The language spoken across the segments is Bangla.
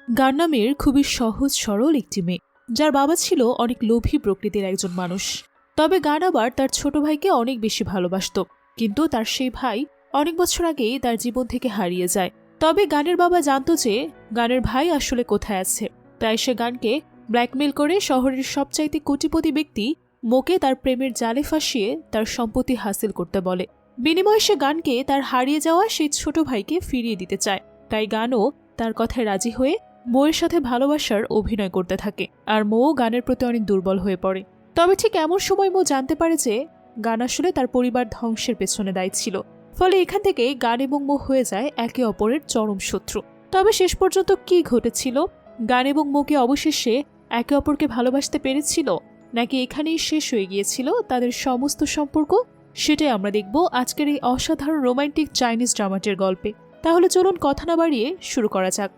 গান নামের খুবই সহজ সরল একটি মেয়ে, যার বাবা ছিল অনেক লোভী প্রকৃতির একজন মানুষ। তবে গান আবার তার ছোট ভাইকে অনেক বেশি ভালোবাসত, কিন্তু তার সেই ভাই অনেক বছর আগেই তার জীবন থেকে হারিয়ে যায়। তবে গানের বাবা জানতো যে গানের ভাই আসলে কোথায় আছে, তাই সে গানকে ব্ল্যাকমেল করে শহরের সবচাইতে কোটিপতি ব্যক্তি মোকে তার প্রেমের জালে ফাঁসিয়ে তার সম্পত্তি হাসিল করতে বলে। বিনিময়ে সে গানকে তার হারিয়ে যাওয়া সেই ছোট ভাইকে ফিরিয়ে দিতে চায়। তাই গানও তার কথায় রাজি হয়ে মোয়ের সাথে ভালোবাসার অভিনয় করতে থাকে, আর মো গানের প্রতি অনেক দুর্বল হয়ে পড়ে। তবে ঠিক এমন সময় মো জানতে পারে যে গান আসলে তার পরিবার ধ্বংসের পেছনে দায়ী ছিল। ফলে এখান থেকে গান এবং মো হয়ে যায় একে অপরের চরম শত্রু। তবে শেষ পর্যন্ত কি ঘটেছিল? গান এবং মোকে অবশেষে একে অপরকে ভালোবাসতে পেরেছিল, নাকি এখানেই শেষ হয়ে গিয়েছিল তাদের সমস্ত সম্পর্ক? সেটাই আমরা দেখব আজকের এই অসাধারণ রোমান্টিক চাইনিজ ড্রামাটির গল্পে। তাহলে চলুন কথা না বাড়িয়ে শুরু করা যাক।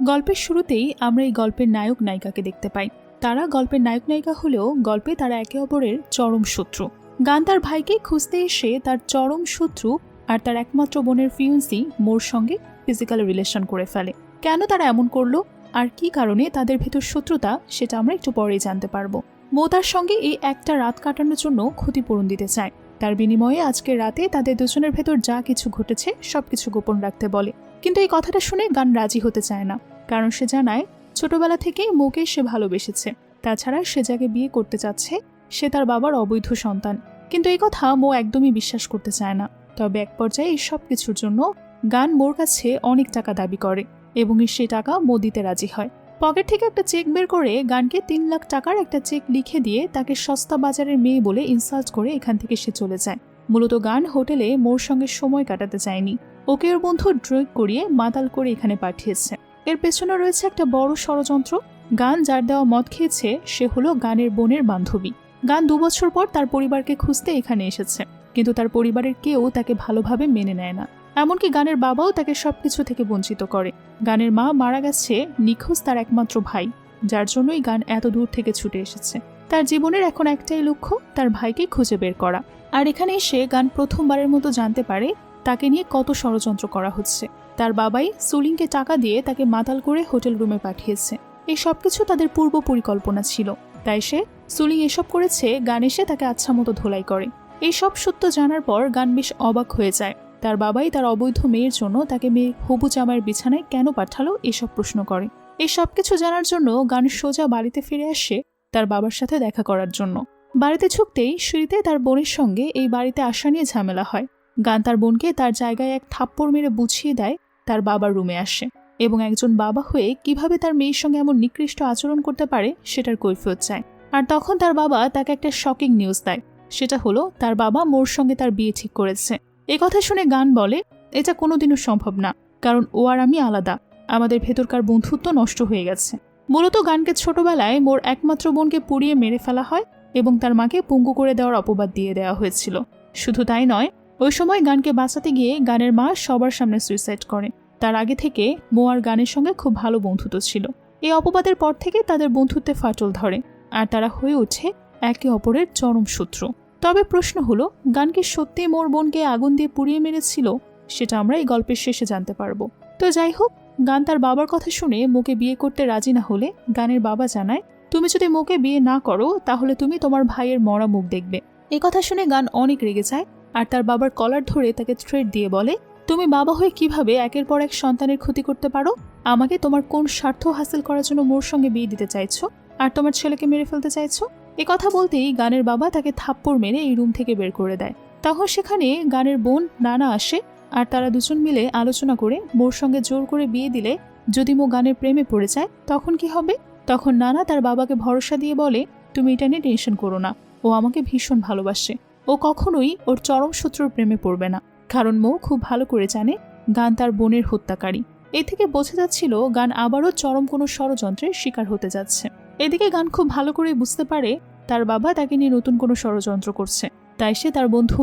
গল্পের শুরুতেই আমরা এই গল্পের নায়ক নায়িকাকে দেখতে পাই। তারা গল্পের নায়ক নায়িকা হলেও গল্পে তারা একে অপরের চরম শত্রু। গান তার ভাইকে খুঁজতে এসে তার চরম শত্রু আর তার একমাত্র বোনের ফিউন্সি মোর সঙ্গে ফিজিক্যাল রিলেশন করে ফেলে। কেন তারা এমন করলো আর কি কারণে তাদের ভেতর শত্রুতা, সেটা আমরা একটু পরেই জানতে পারবো। মো তার সঙ্গে এই একটা রাত কাটানোর জন্য ক্ষতিপূরণ দিতে চায়। তার বিনিময়ে আজকের রাতে তাদের দুজনের ভেতর যা কিছু ঘটেছে সবকিছু গোপন রাখতে বলে। কিন্তু এই কথাটা শুনে গান রাজি হতে চায় না, কারণ সে জানায় ছোটবেলা থেকেই মোকে সে ভালোবেসেছে। তাছাড়া সে যাকে বিয়ে করতে চাচ্ছে সে তার বাবার অবৈধ সন্তান। কিন্তু এই কথা মো একদমই বিশ্বাস করতে চায় না। তবে এক পর্যায়ে এই সব কিছুর জন্য গান মোর কাছে অনেক টাকা দাবি করে এবং সে টাকা মো দিতে রাজি হয়। পকেট থেকে একটা চেক বের করে গানকে 3 লাখ টাকার একটা চেক লিখে দিয়ে তাকে সস্তা বাজারের মেয়ে বলে ইনসাল্ট করে এখান থেকে সে চলে যায়। মূলত গান হোটেলে মোর সঙ্গে সময় কাটাতে চায়নি, ওকে ওর বন্ধু ড্রাগ করিয়ে মাতাল করে এখানে পাঠিয়েছে। এর পেছনে রয়েছে একটা বড় ষড়যন্ত্র। গান যার দেওয়া মদ খেয়েছে সে হলো গানের বোনের বান্ধবী। গান 2 বছর পর তার পরিবারকে খুঁজতে এখানে এসেছে, কিন্তু তার পরিবারের কেউ তাকে ভালোভাবে মেনে নেয় না। এমনকি গানের বাবাও তাকে সবকিছু থেকে বঞ্চিত করে। গানের মা মারা গেছে, নিখোঁজ তার একমাত্র ভাই, যার জন্যই গান এত দূর থেকে ছুটে এসেছে। তার জীবনের এখন একটাই লক্ষ্য, তার ভাইকে খুঁজে বের করা। আর এখানে এসে গান প্রথমবারের মতো জানতে পারে তাকে নিয়ে কত ষড়যন্ত্র করা হচ্ছে। তার বাবাই সুলিংকে টাকা দিয়ে তাকে মাতাল করে হোটেল রুমে পাঠিয়েছে। এই সবকিছু তাদের পূর্ব পরিকল্পনা ছিল। তাই সে সুলিং এসব করেছে, গান এসে তাকে আচ্ছা মতো ধোলাই করে। এই সব সত্য জানার পর গান বেশ অবাক হয়ে যায়। তার বাবাই তার অবৈধ মেয়ের জন্য তাকে মেয়ের হবু জামাইয়ের বিছানায় কেন পাঠালো এসব প্রশ্ন করে। এই সব কিছু জানার জন্য গান সোজা বাড়িতে ফিরে আসে তার বাবার সাথে দেখা করার জন্য। বাড়িতে ঢুকতেই সিঁড়িতে তার বোনের সঙ্গে এই বাড়িতে আসা নিয়ে ঝামেলা হয়। গান তার বোনকে তার জায়গায় এক থাপ্পড় মেরে বুঝিয়ে দেয়। তার বাবার রুমে আসে এবং একজন বাবা হয়ে কিভাবে তার মেয়ের সঙ্গে এমন নিকৃষ্ট আচরণ করতে পারে সেটার কৈফিয়ত চায়। আর তখন তার বাবা তাকে একটা শকিং নিউজ দেয়। সেটা হলো তার বাবা মোর সঙ্গে তার বিয়ে ঠিক করেছে। এ কথা শুনে গান বলে এটা কোনোদিনও সম্ভব না, কারণ ও আর আমি আলাদা, আমাদের ভেতরকার বন্ধুত্ব নষ্ট হয়ে গেছে। মূলত গানকে ছোটবেলায় মোর একমাত্র বোনকে পুড়িয়ে মেরে ফেলা হয় এবং তার মাকে পঙ্গু করে দেওয়ার অপবাদ দিয়ে দেওয়া হয়েছিল। শুধু তাই নয়, ওই সময় গানকে বাঁচাতে গিয়ে গানের মা সবার সামনে সুইসাইড করে। তার আগে থেকে মো আর গানের সঙ্গে খুব ভালো বন্ধুত্ব ছিল। এই অপবাদের পর থেকে তাদের বন্ধুত্বে ফাটল ধরে আর তারা হয়ে ওঠে একে অপরের চরম শত্রু। তবে প্রশ্ন হলো, গান কি সত্যি মোর বোনকে আগুন দিয়ে পুড়িয়ে মেরেছিল? সেটা আমরা এই গল্পের শেষে জানতে পারবো। তো যাই হোক, গান তার বাবার কথা শুনে মোকে বিয়ে করতে রাজি না হলে গানের বাবা জানায় তুমি যদি মোকে বিয়ে না করো তাহলে তুমি তোমার ভাইয়ের মরা মুখ দেখবে। এই কথা শুনে গান অনেক রেগে যায় আর তার বাবার কলার ধরে তাকে থ্রেট দিয়ে বলে তুমি বাবা হয়ে কিভাবে একের পর এক সন্তানের ক্ষতি করতে পারো? আমাকে তোমার কোন স্বার্থ হাসিল করার জন্য মোর সঙ্গে বিয়ে দিতে চাইছো আর তোমার ছেলেকে মেরে ফেলতে চাইছো? এ কথা বলতেই গানের বাবা তাকে থাপ্পড় মেরে এই রুম থেকে বের করে দেয়। তখন সেখানে গানের বোন নানা আসে আর তারা দুজন মিলে আলোচনা করে মোর সঙ্গে জোর করে বিয়ে দিলে যদি মো গানের প্রেমে পড়ে যায় তখন কি হবে। তখন নানা তার বাবাকে ভরসা দিয়ে বলে তুমি এটা নিয়ে টেনশন করো না, ও আমাকে ভীষণ ভালোবাসে, ও কখনোই ওর চরম শত্রুর প্রেমে পড়বে না। কারণ মো খুব ভালো করে জানে গান তার বোনের হত্যাকারী। এ থেকে বোঝা যাচ্ছিল গান আবারও চরম কোনো ষড়যন্ত্রের শিকার হতে যাচ্ছে। এদিকে গান খুব ভালো করে বুঝতে পারে তার বাবা তাকে নিয়ে নতুন কোনো ষড়যন্ত্র করছে। তাই সে তার বন্ধু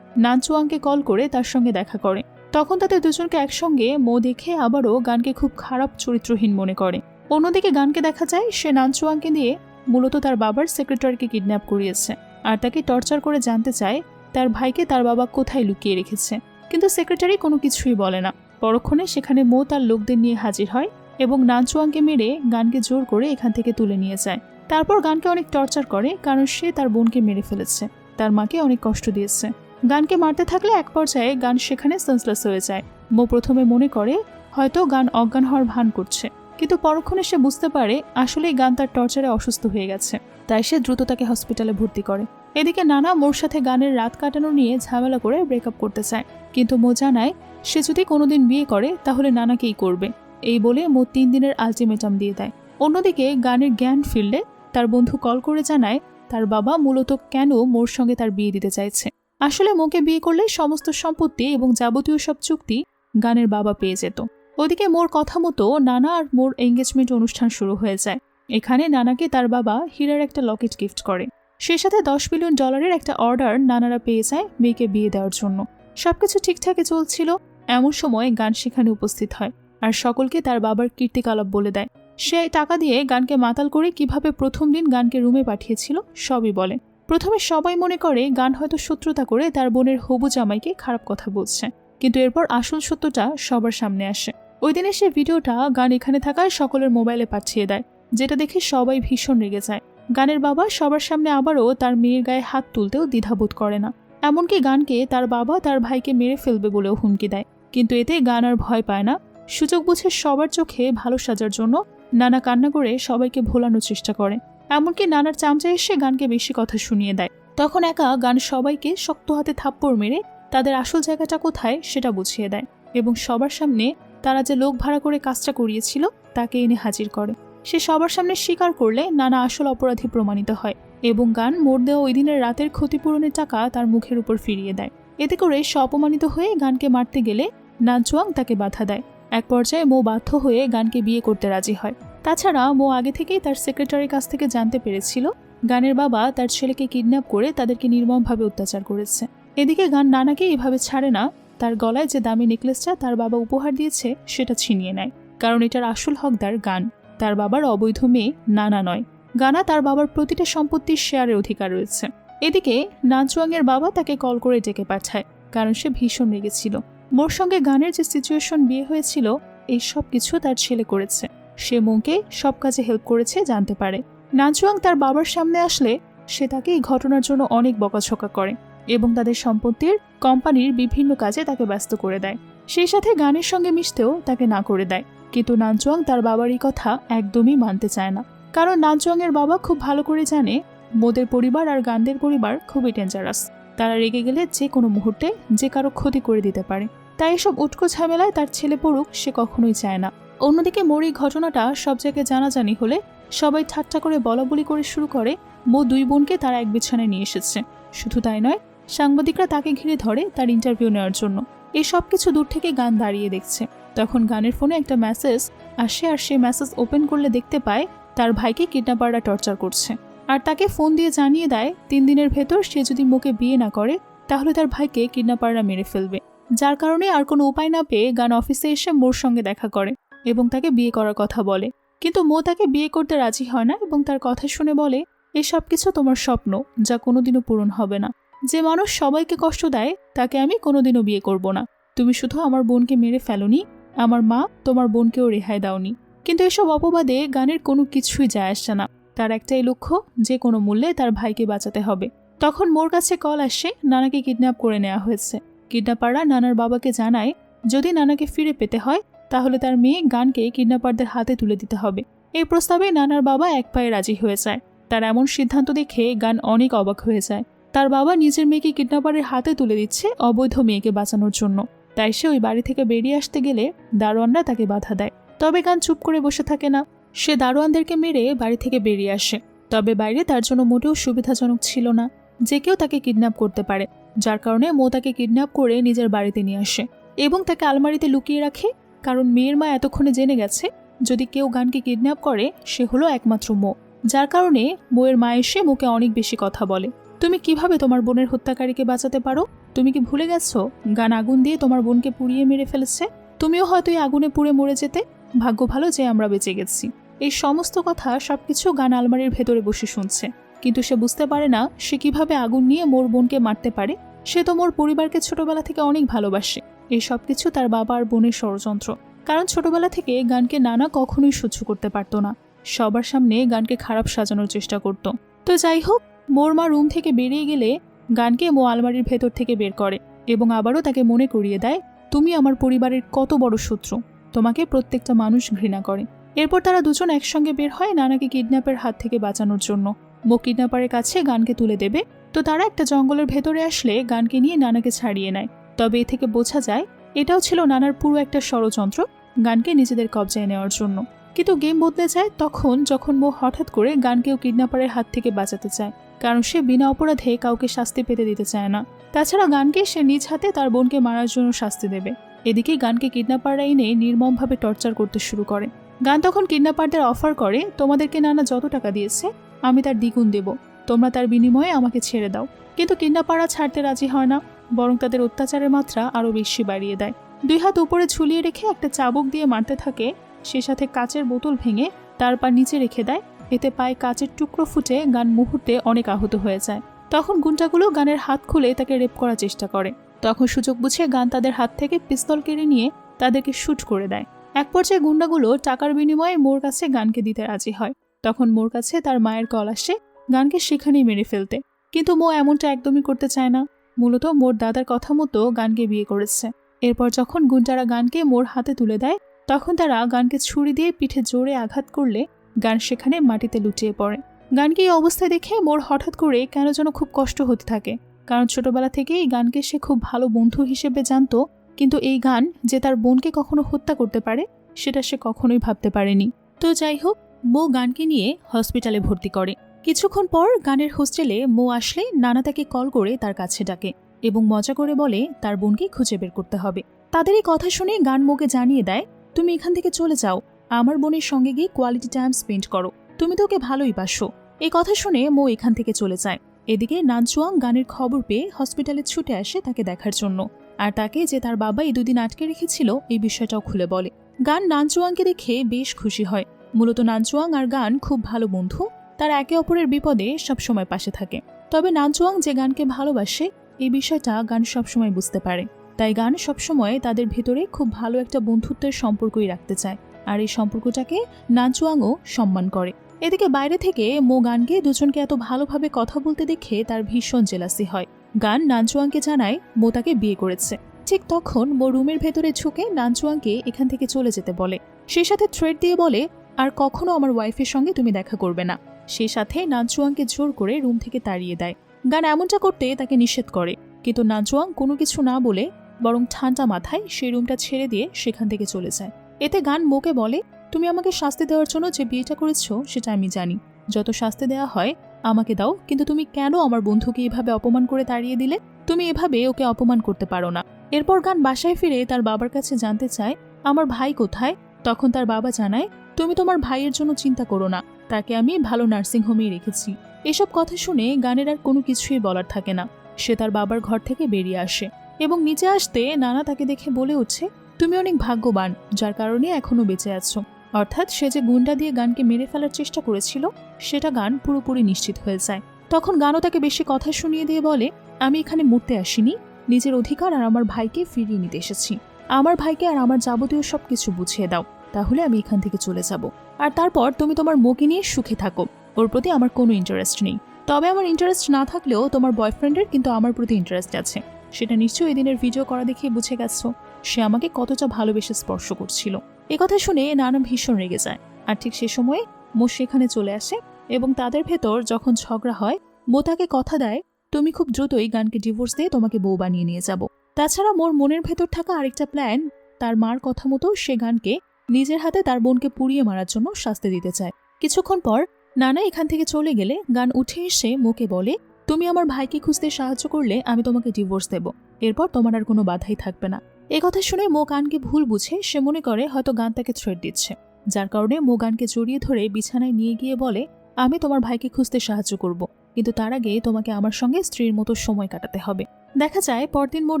নানচুয়াংকে কল করে তার সঙ্গে দেখা করে। তখন তাদের দুজনকে একসঙ্গে মো দেখে আবারও গানকে খুব খারাপ চরিত্রহীন মনে করে। অন্যদিকে গানকে দেখা যায় সে নানচুয়াংকে দিয়ে মূলত তার বাবার সেক্রেটারিকে কিডন্যাপ করিয়েছে আর তাকে টর্চার করে জানতে চায় তার ভাইকে তার বাবা কোথায় লুকিয়ে রেখেছে। কিন্তু সেক্রেটারি কোনো কিছুই বলে না। পরক্ষণে সেখানে মো তার লোকদের নিয়ে হাজির হয় এবং নানচুয়াংকে মেরে গানকে জোর করে এখান থেকে তুলে নিয়ে যায়। তারপর গানকে অনেক টর্চার করে, কারণ সে তার বোনকে মেরে ফেলেছে, তার মাকে অনেক কষ্ট দিয়েছে। গানকে মারতে থাকলে এক পর্যায়ে গান সেখানে সেন্সলেস হয়ে যায়। মো প্রথমে মনে করে হয়তো গান অজ্ঞান হওয়ার ভান করছে, কিন্তু পরক্ষণে সে বুঝতে পারে আসলেই গান তার টর্চারে অসুস্থ হয়ে গেছে। তাই সে দ্রুত তাকে হসপিটালে ভর্তি করে। এদিকে নানা মোর সাথে গানের রাত কাটানো নিয়ে ঝামেলা করে ব্রেকআপ করতে চায়, কিন্তু মো জানায় সে যদি কোনোদিন বিয়ে করে তাহলে নানাকেই করবে। এই বলে মো 3 দিনের আলটিমেটাম দিয়ে দেয়। অন্যদিকে গানের জ্ঞান ফিল্ডে তার বন্ধু কল করে জানায় তার বাবা মূলত কেন মোর সঙ্গে তার বিয়ে দিতে চাইছে। আসলে মোকে বিয়ে করলে সমস্ত সম্পত্তি এবং যাবতীয় সব চুক্তি গানের বাবা পেয়ে যেত। ওদিকে মোর কথা মতো নানা আর মোর এঙ্গেজমেন্ট অনুষ্ঠান শুরু হয়ে যায়। এখানে নানাকে তার বাবা হীরার একটা লকেট গিফট করে। সেই সাথে $10 মিলিয়ন একটা অর্ডার নানারা পেয়ে যায় মেয়েকে বিয়ে দেওয়ার জন্য। সবকিছু ঠিকঠাকই চলছিল, এমন সময় গান সেখানে উপস্থিত হয় আর সকলকে তার বাবার কীর্তিকলাপ বলে দেয়। সে টাকা দিয়ে গানকে মাতাল করে কিভাবে প্রথম দিন গানকে রুমে পাঠিয়েছিল সবই বলে। প্রথমে সবাই মনে করে গান হয়তো শত্রুতা করে তার বোনের হবু জামাইকে খারাপ কথা বলছে, কিন্তু এরপর আসল সত্যটা সবার সামনে আসে। ওই দিনে সে ভিডিওটা গান এখানে থাকার সকলের মোবাইলে পাঠিয়ে দেয়, যেটা দেখে সবাই ভীষণ রেগে যায়। গানের বাবা সবার সামনে আবারও তার মেয়ের গায়ে হাত তুলতেও দ্বিধাবোধ করে না, এমনকি গানকে তার বাবা তার ভাইকে মেরে ফেলবে বলেও হুমকি দেয়। কিন্তু এতে গান আর ভয় পায় না। সুযোগ বুঝে সবার চোখে ভালো সাজার জন্য নানা কান্না করে সবাইকে ভোলানোর চেষ্টা করে। এমনকি নানার চামচা এসে গানকে বেশি কথা শুনিয়ে দেয়। তখন একা গান সবাইকে শক্ত হাতে থাপ্পড় মেরে তাদের আসল জায়গাটা কোথায় সেটা বুঝিয়ে দেয় এবং সবার সামনে তারা যে লোক ভাড়া করে কাজটা করিয়েছিল তাকে এনে হাজির করে। সে সবার সামনে স্বীকার করলে নানা আসল অপরাধী প্রমাণিত হয় এবং গান মোর দেওয়া ওই দিনের রাতের ক্ষতিপূরণের টাকা তার মুখের উপর ফিরিয়ে দেয়। এতে করে সে অপমানিত হয়ে গানকে মারতে গেলে নানচুয়াং তাকে বাধা দেয়। এক পর্যায়ে মো বাধ্য হয়ে গানকে বিয়ে করতে রাজি হয়। তাছাড়া মো আগে থেকেই তার সেক্রেটারির কাছ থেকে জানতে পেরেছিল গানের বাবা তার ছেলেকে কিডন্যাপ করে তাদেরকে নির্মমভাবে অত্যাচার করেছে। এদিকে গান নানাকে এভাবে ছাড়ে না, তার গলায় যে দামি নেকলেসটা তার বাবা উপহার দিয়েছে সেটা ছিনিয়ে নেয়, কারণ এটার আসল হকদার গান, তার বাবার অবৈধ মেয়ে নানা নয়। গানা তার বাবার প্রতিটা সম্পত্তির শেয়ারের অধিকার রয়েছে। এদিকে নানচুয়াংয়ের বাবা তাকে কল করে ডেকে পাঠায়, কারণ সে ভীষণ রেগেছিল। মোর সঙ্গে গানের যে সিচুয়েশন বিয়ে হয়েছিল এই সব কিছু তার ছেলে করেছে। সে মোকে সব কাজে হেল্প করেছে জানতে পারে। নানচুয়াং তার বাবার সামনে আসলে সে তাকে এই ঘটনার জন্য অনেক বকাঝকা করে এবং তাদের সম্পত্তির কোম্পানির বিভিন্ন কাজে তাকে ব্যস্ত করে দেয়। সেই সাথে গানের সঙ্গে মিশতেও তাকে না করে দেয়। কিন্তু নানচুয়াং তার বাবার এই কথা একদমই মানতে চায় না, কারণ নানচুয়াংয়ের বাবা খুব ভালো করে জানে মোদের পরিবার আর গানদের পরিবার খুবই ডেঞ্জারাস। তারা রেগে গেলে যে কোনো মুহূর্তে যে কারো ক্ষতি করে দিতে পারে। তাই এসব উটকো ঝামেলায় তার ছেলে পড়ুক সে কখনোই চায় না। অন্যদিকে মোর এই ঘটনাটা সব জায়গায় জানাজানি হলে সবাই ঠাট্টা করে বলাবলি করে শুরু করে মো 2 বোনকে তারা এক বিছানায় নিয়ে এসেছে। শুধু তাই নয়, সাংবাদিকরা তাকে ঘিরে ধরে তার ইন্টারভিউ নেওয়ার জন্য। এই সব কিছু দূর থেকে গান দাঁড়িয়ে দেখছে। তখন গানের ফোনে একটা মেসেজ আসে আর সেই মেসেজ ওপেন করলে দেখতে পায় তার ভাইকে কিডন্যাপাররা টর্চার করছে আর তাকে ফোন দিয়ে জানিয়ে দেয় 3 দিনের ভেতর সে যদি মোকে বিয়ে না করে তাহলে তার ভাইকে কিডন্যাপাররা মেরে ফেলবে। যার কারণে আর কোনো উপায় না পেয়ে গান অফিসে এসে মোর সঙ্গে দেখা করে এবং তাকে বিয়ে করার কথা বলে। কিন্তু মো তাকে বিয়ে করতে রাজি হয় না এবং তার কথা শুনে বলে এই সব কিছু তোমার স্বপ্ন, যা কোনোদিনও পূরণ হবে না। যে মানুষ সবাইকে কষ্ট দেয় তাকে আমি কোনোদিনও বিয়ে করব না। তুমি শুধু আমার বোনকে মেরে ফেলোনি, আমার মা তোমার বোনকেও রেহাই দাওনি। কিন্তু এসব অপবাদে গানের কোনো কিছুই যায় আসছে না। তার একটাই লক্ষ্য, যে কোনো মূল্যে তার ভাইকে বাঁচাতে হবে। তখন মোর কাছে কল আসে নানাকে কিডন্যাপ করে নেওয়া হয়েছে। কিডন্যাপাররা নানার বাবাকে জানায় যদি নানাকে ফিরে পেতে হয় তাহলে তার মেয়ে গানকে কিডন্যাপারদের হাতে তুলে দিতে হবে। এই প্রস্তাবে নানার বাবা এক পায়ে রাজি হয়ে যায়। তার এমন সিদ্ধান্ত দেখে গান অনেক অবাক হয়ে যায়। তার বাবা নিজের মেয়েকে কিডন্যাপারের হাতে তুলে দিচ্ছে অবৈধ মেয়েকে বাঁচানোর জন্য। তাই সে ওই বাড়ি থেকে বেরিয়ে আসতে গেলে দারোয়ানরা তাকে বাধা দেয়। তবে গান চুপ করে বসে থাকে না, সে দারোয়ানদেরকে মেরে বাড়ি থেকে বেরিয়ে আসে। তবে বাইরে তার জন্য মোটেও সুবিধাজনক ছিল না, যে কেউ তাকে কিডন্যাপ করতে পারে। যার কারণে মো তাকে কিডন্যাপ করে নিজের বাড়িতে নিয়ে আসে এবং তাকে আলমারিতে লুকিয়ে রাখে, কারণ মেয়ের মা এতক্ষণে জেনে গেছে যদি কেউ গানকে কিডন্যাপ করে সে হলো একমাত্র মো। যার কারণে মোয়ের মা এসে মোকে অনেক বেশি কথা বলে, তুমি কিভাবে তোমার বোনের হত্যাকারীকে বাঁচাতে পারো? তুমি কি ভুলে গেছো গান আগুন দিয়ে তোমার বোনকে পুড়িয়ে মেরে ফেলেছে? তুমিও হয়তো এই আগুনে পুড়ে মরে যেতে। ভাগ্য ভালো যে আমরা বেঁচে গেছি। এই সমস্ত কথা সবকিছু গান আলমারির ভেতরে বসে শুনছে, কিন্তু সে বুঝতে পারে না সে কিভাবে আগুন নিয়ে মোর বোনকে মারতে পারে। সে তো মোর পরিবারকে ছোটবেলা থেকে অনেক ভালোবাসে। এই সবকিছু তার বাবা আর বোনের ষড়যন্ত্র। কারণ ছোটবেলা থেকে গানকে নানা কখনোই সহ্য করতে পারতো না, সবার সামনে গানকে খারাপ সাজানোর চেষ্টা করত। তো যাই হোক, মোর মা রুম থেকে বেরিয়ে গেলে গানকে মো আলমারির ভেতর থেকে বের করে এবং আবারও তাকে মনে করিয়ে দেয়, তুমি আমার পরিবারের কত বড় শত্রু, তোমাকে প্রত্যেকটা মানুষ ঘৃণা করে। এরপর তারা দুজন একসঙ্গে বের হয় নানাকে কিডন্যাপের হাত থেকে বাঁচানোর জন্য। মো কিডন্যাপারের কাছে গানকে তুলে দেবে, তো তারা একটা জঙ্গলের ভেতরে আসলে গানকে নিয়ে নানাকে ছাড়িয়ে নেয়। তবে এ থেকে বোঝা যায় এটাও ছিল নানার পুরো একটা ষড়যন্ত্র গানকে নিজেদের কবজায় নেওয়ার জন্য। কিন্তু গেম বদলে যায় তখন যখন মো হঠাৎ করে গানকেও কিডন্যাপারের হাত থেকে বাঁচাতে চায়, কারণ সে বিনা অপরাধে কাউকে শাস্তি পেতে দিতে চায় না। তাছাড়া গানকে সে নিজ হাতে তার বোনকে মারার জন্য শাস্তি দেবে। এদিকে গানকে কিডন্যাপাররা এনে নির্মমভাবে টর্চার করতে শুরু করে। গান তখন কিডন্যাপারদের অফার করে, তোমাদেরকে নানা যত টাকা দিয়েছে আমি তার দ্বিগুণ দেব, তোমরা তার বিনিময়ে আমাকে ছেড়ে দাও। কিন্তু কিডন্যাপাররা ছাড়তে রাজি হয় না, বরং তাদের অত্যাচারের মাত্রা আরও বেশি বাড়িয়ে দেয়। 2 হাত উপরে ঝুলিয়ে রেখে একটা চাবুক দিয়ে মারতে থাকে, সে সাথে কাচের বোতল ভেঙে তার পা নিচে রেখে দেয়। এতে পায়ে কাচের টুকরো ফুটে গান মুহূর্তে অনেক আহত হয়ে যায়। তখন গুন্ডাগুলো গানের হাত খুলে তাকে রেপ করার চেষ্টা করে। তখন সুযোগ বুঝে গান তাদের হাত থেকে পিস্তল কেড়ে নিয়ে তাদেরকে শুট করে দেয়। এক পর্যায়ে গুন্ডাগুলো টাকার বিনিময়ে মোর কাছে গানকে দিতে রাজি হয়। তখন মোর কাছে তার মায়ের কল আসে গানকে সেখানেই মেরে ফেলতে, কিন্তু মো এমনটা একদমই করতে চায় না। মূলত মোর দাদার কথা মতো গানকে বিয়ে করেছে। এরপর যখন গুন্ডারা গানকে মোর হাতে তুলে দেয় তখন তারা গানকে ছুরি দিয়ে পিঠে জোরে আঘাত করলে গান সেখানে মাটিতে লুটিয়ে পড়ে। গানকে এই অবস্থায় দেখে মোর হঠাৎ করে কেন যেন খুব কষ্ট হতে থাকে, কারণ ছোটবেলা থেকেই গানকে সে খুব ভালো বন্ধু হিসেবে জানতো, কিন্তু এই গান যে তার বোনকে কখনো হত্যা করতে পারে সেটা সে কখনোই ভাবতে পারেনি। তো যাই হোক, মো গানকে নিয়ে হসপিটালে ভর্তি করে। কিছুক্ষণ পর গানের হোস্টেলে মো আসলে নানা তাকে কল করে তার কাছে ডাকে এবং মজা করে বলে তার বোনকে খুঁজে বের করতে হবে। তাদের এই কথা শুনে গান মোকে জানিয়ে দেয়, তুমি এখান থেকে চলে যাও, আমার বোনের সঙ্গে গিয়ে কোয়ালিটি টাইম স্পেন্ড করো, তুমি তো ওকে ভালোই বাসো। এই কথা শুনে মো এখান থেকে চলে যায়। এদিকে নানচুয়াং গানের খবর পেয়ে হসপিটালে ছুটে আসে তাকে দেখার জন্য, আর তাকে যে তার বাবা এই 2 দিন আটকে রেখেছিল এই বিষয়টাও খুলে বলে। গান নানচুয়াংকে দেখে বেশ খুশি হয়। মূলত নানচুয়াং আর গান খুব ভালো বন্ধু, তার একে অপরের বিপদে সবসময় পাশে থাকে। তবে নানচুয়াং যে গানকে ভালোবাসে এই বিষয়টা গান সবসময় বুঝতে পারে, তাই গান সবসময় তাদের ভেতরে খুব ভালো একটা বন্ধুত্বের সম্পর্কই রাখতে চায়, আর এই সম্পর্কটাকে নানচুয়াংও সম্মান করে। এদিকে বাইরে থেকে মো গানকে দুজনকে এত ভালোভাবে কথা বলতে দেখে তার ভীষণ জেলাসি হয়। গান নানচুয়াংকে জানায় মো তাকে বিয়ে করেছে। ঠিক তখন মো রুমের ভেতরে ঝুঁকে নানচুয়াংকে এখান থেকে চলে যেতে বলে। সেই সাথে থ্রেট দিয়ে বলে, আর কখনো আমার ওয়াইফের সঙ্গে তুমি দেখা করবে না। সেই সাথে নানচুয়াংকে জোর করে রুম থেকে তাড়িয়ে দেয়। গান এমনটা করতে তাকে নিষেধ করে, কিন্তু নানচুয়াং কোনো কিছু না বলে বরং ঠান্ডা মাথায় সেই রুমটা ছেড়ে দিয়ে সেখান থেকে চলে যায়। এতে গান মোকে বলে, তুমি আমাকে শাস্তি দেওয়ার জন্য যে বিয়েটা করেছো সেটা আমি জানি, যত শাস্তি দেওয়া হয় আমাকে দাও, কিন্তু তুমি কেন আমার বন্ধুকে এভাবে অপমান করে তাড়িয়ে দিলে? তুমি এভাবে ওকে অপমান করতে পারো না। এরপর গান বাসায় ফিরে তার বাবার কাছে জানতে চায় আমার ভাই কোথায়। তখন তার বাবা জানায়, তুমি তোমার ভাইয়ের জন্য চিন্তা করো না, তাকে আমি ভালো নার্সিংহোমেই রেখেছি। এসব কথা শুনে গানের আর কোনো কিছুই বলার থাকে না। সে তার বাবার ঘর থেকে বেরিয়ে আসে এবং নিচে আসতে নানা তাকে দেখে বলে উঠছে, তুমি অনেক ভাগ্যবান, যার কারণে এখনো বেঁচে আছো। অর্থাৎ সে যে গুন্ডা দিয়ে গানকে মেরে ফেলার চেষ্টা করেছিল সেটা গান পুরোপুরি নিশ্চিত হয়ে যায়। তখন গানও তাকে বেশি কথা শুনিয়ে দিয়ে বলে, আমি এখানে মরতে আসিনি, নিজের অধিকার আর আমার ভাইকে ফিরিয়ে নিতে এসেছি। আমার ভাইকে আর আমার যাবতীয় সবকিছু বুঝিয়ে দাও, তাহলে আমি এখান থেকে চলে যাব। আর তারপর তুমি তোমার মোকে নিয়ে সুখে থাকো, ওর প্রতি আমার কোনো ইন্টারেস্ট নেই। তবে আমার ইন্টারেস্ট না থাকলেও তোমার বয়ফ্রেন্ডের কিন্তু আমার প্রতি ইন্টারেস্ট আছে, সেটা নিশ্চয়ই এই দিনের ভিডিও করা দেখে বুঝে গেছো সে আমাকে কতটা ভালোবেসে স্পর্শ করছিল। এ কথা শুনে নানা ভীষণ রেগে যায়। আর ঠিক সে সময়ে মো সেখানে চলে আসে এবং তাদের ভেতর যখন ঝগড়া হয় মো তাকে কথা দেয়, তুমি খুব দ্রুতই গানকে ডিভোর্স দিয়ে তোমাকে বউ বানিয়ে নিয়ে যাব। তাছাড়া মোর মনের ভেতর থাকা আরেকটা প্ল্যান, তার মার কথা মতো সে গানকে নিজের হাতে তার বোনকে পুড়িয়ে মারার জন্য শাস্তি দিতে চায়। কিছুক্ষণ পর নানা এখান থেকে চলে গেলে গান উঠে এসে মোকে বলে, তুমি আমার ভাইকে খুঁজতে সাহায্য করলে আমি তোমাকে ডিভোর্স দেব, এরপর তোমার আর কোনো বাধাই থাকবে না। এ কথা শুনে মো গানকে ভুল বুঝে সে মনে করে হয়তো গান তাকে থ্রেট দিচ্ছে, যার কারণে মো গানকে জড়িয়ে ধরে বিছানায় নিয়ে গিয়ে বলে, আমি তোমার ভাইকে খুঁজতে সাহায্য করব, কিন্তু তার আগে তোমাকে আমার সঙ্গে স্ত্রীর মতো সময় কাটাতে হবে। দেখা যায় পরদিন মোর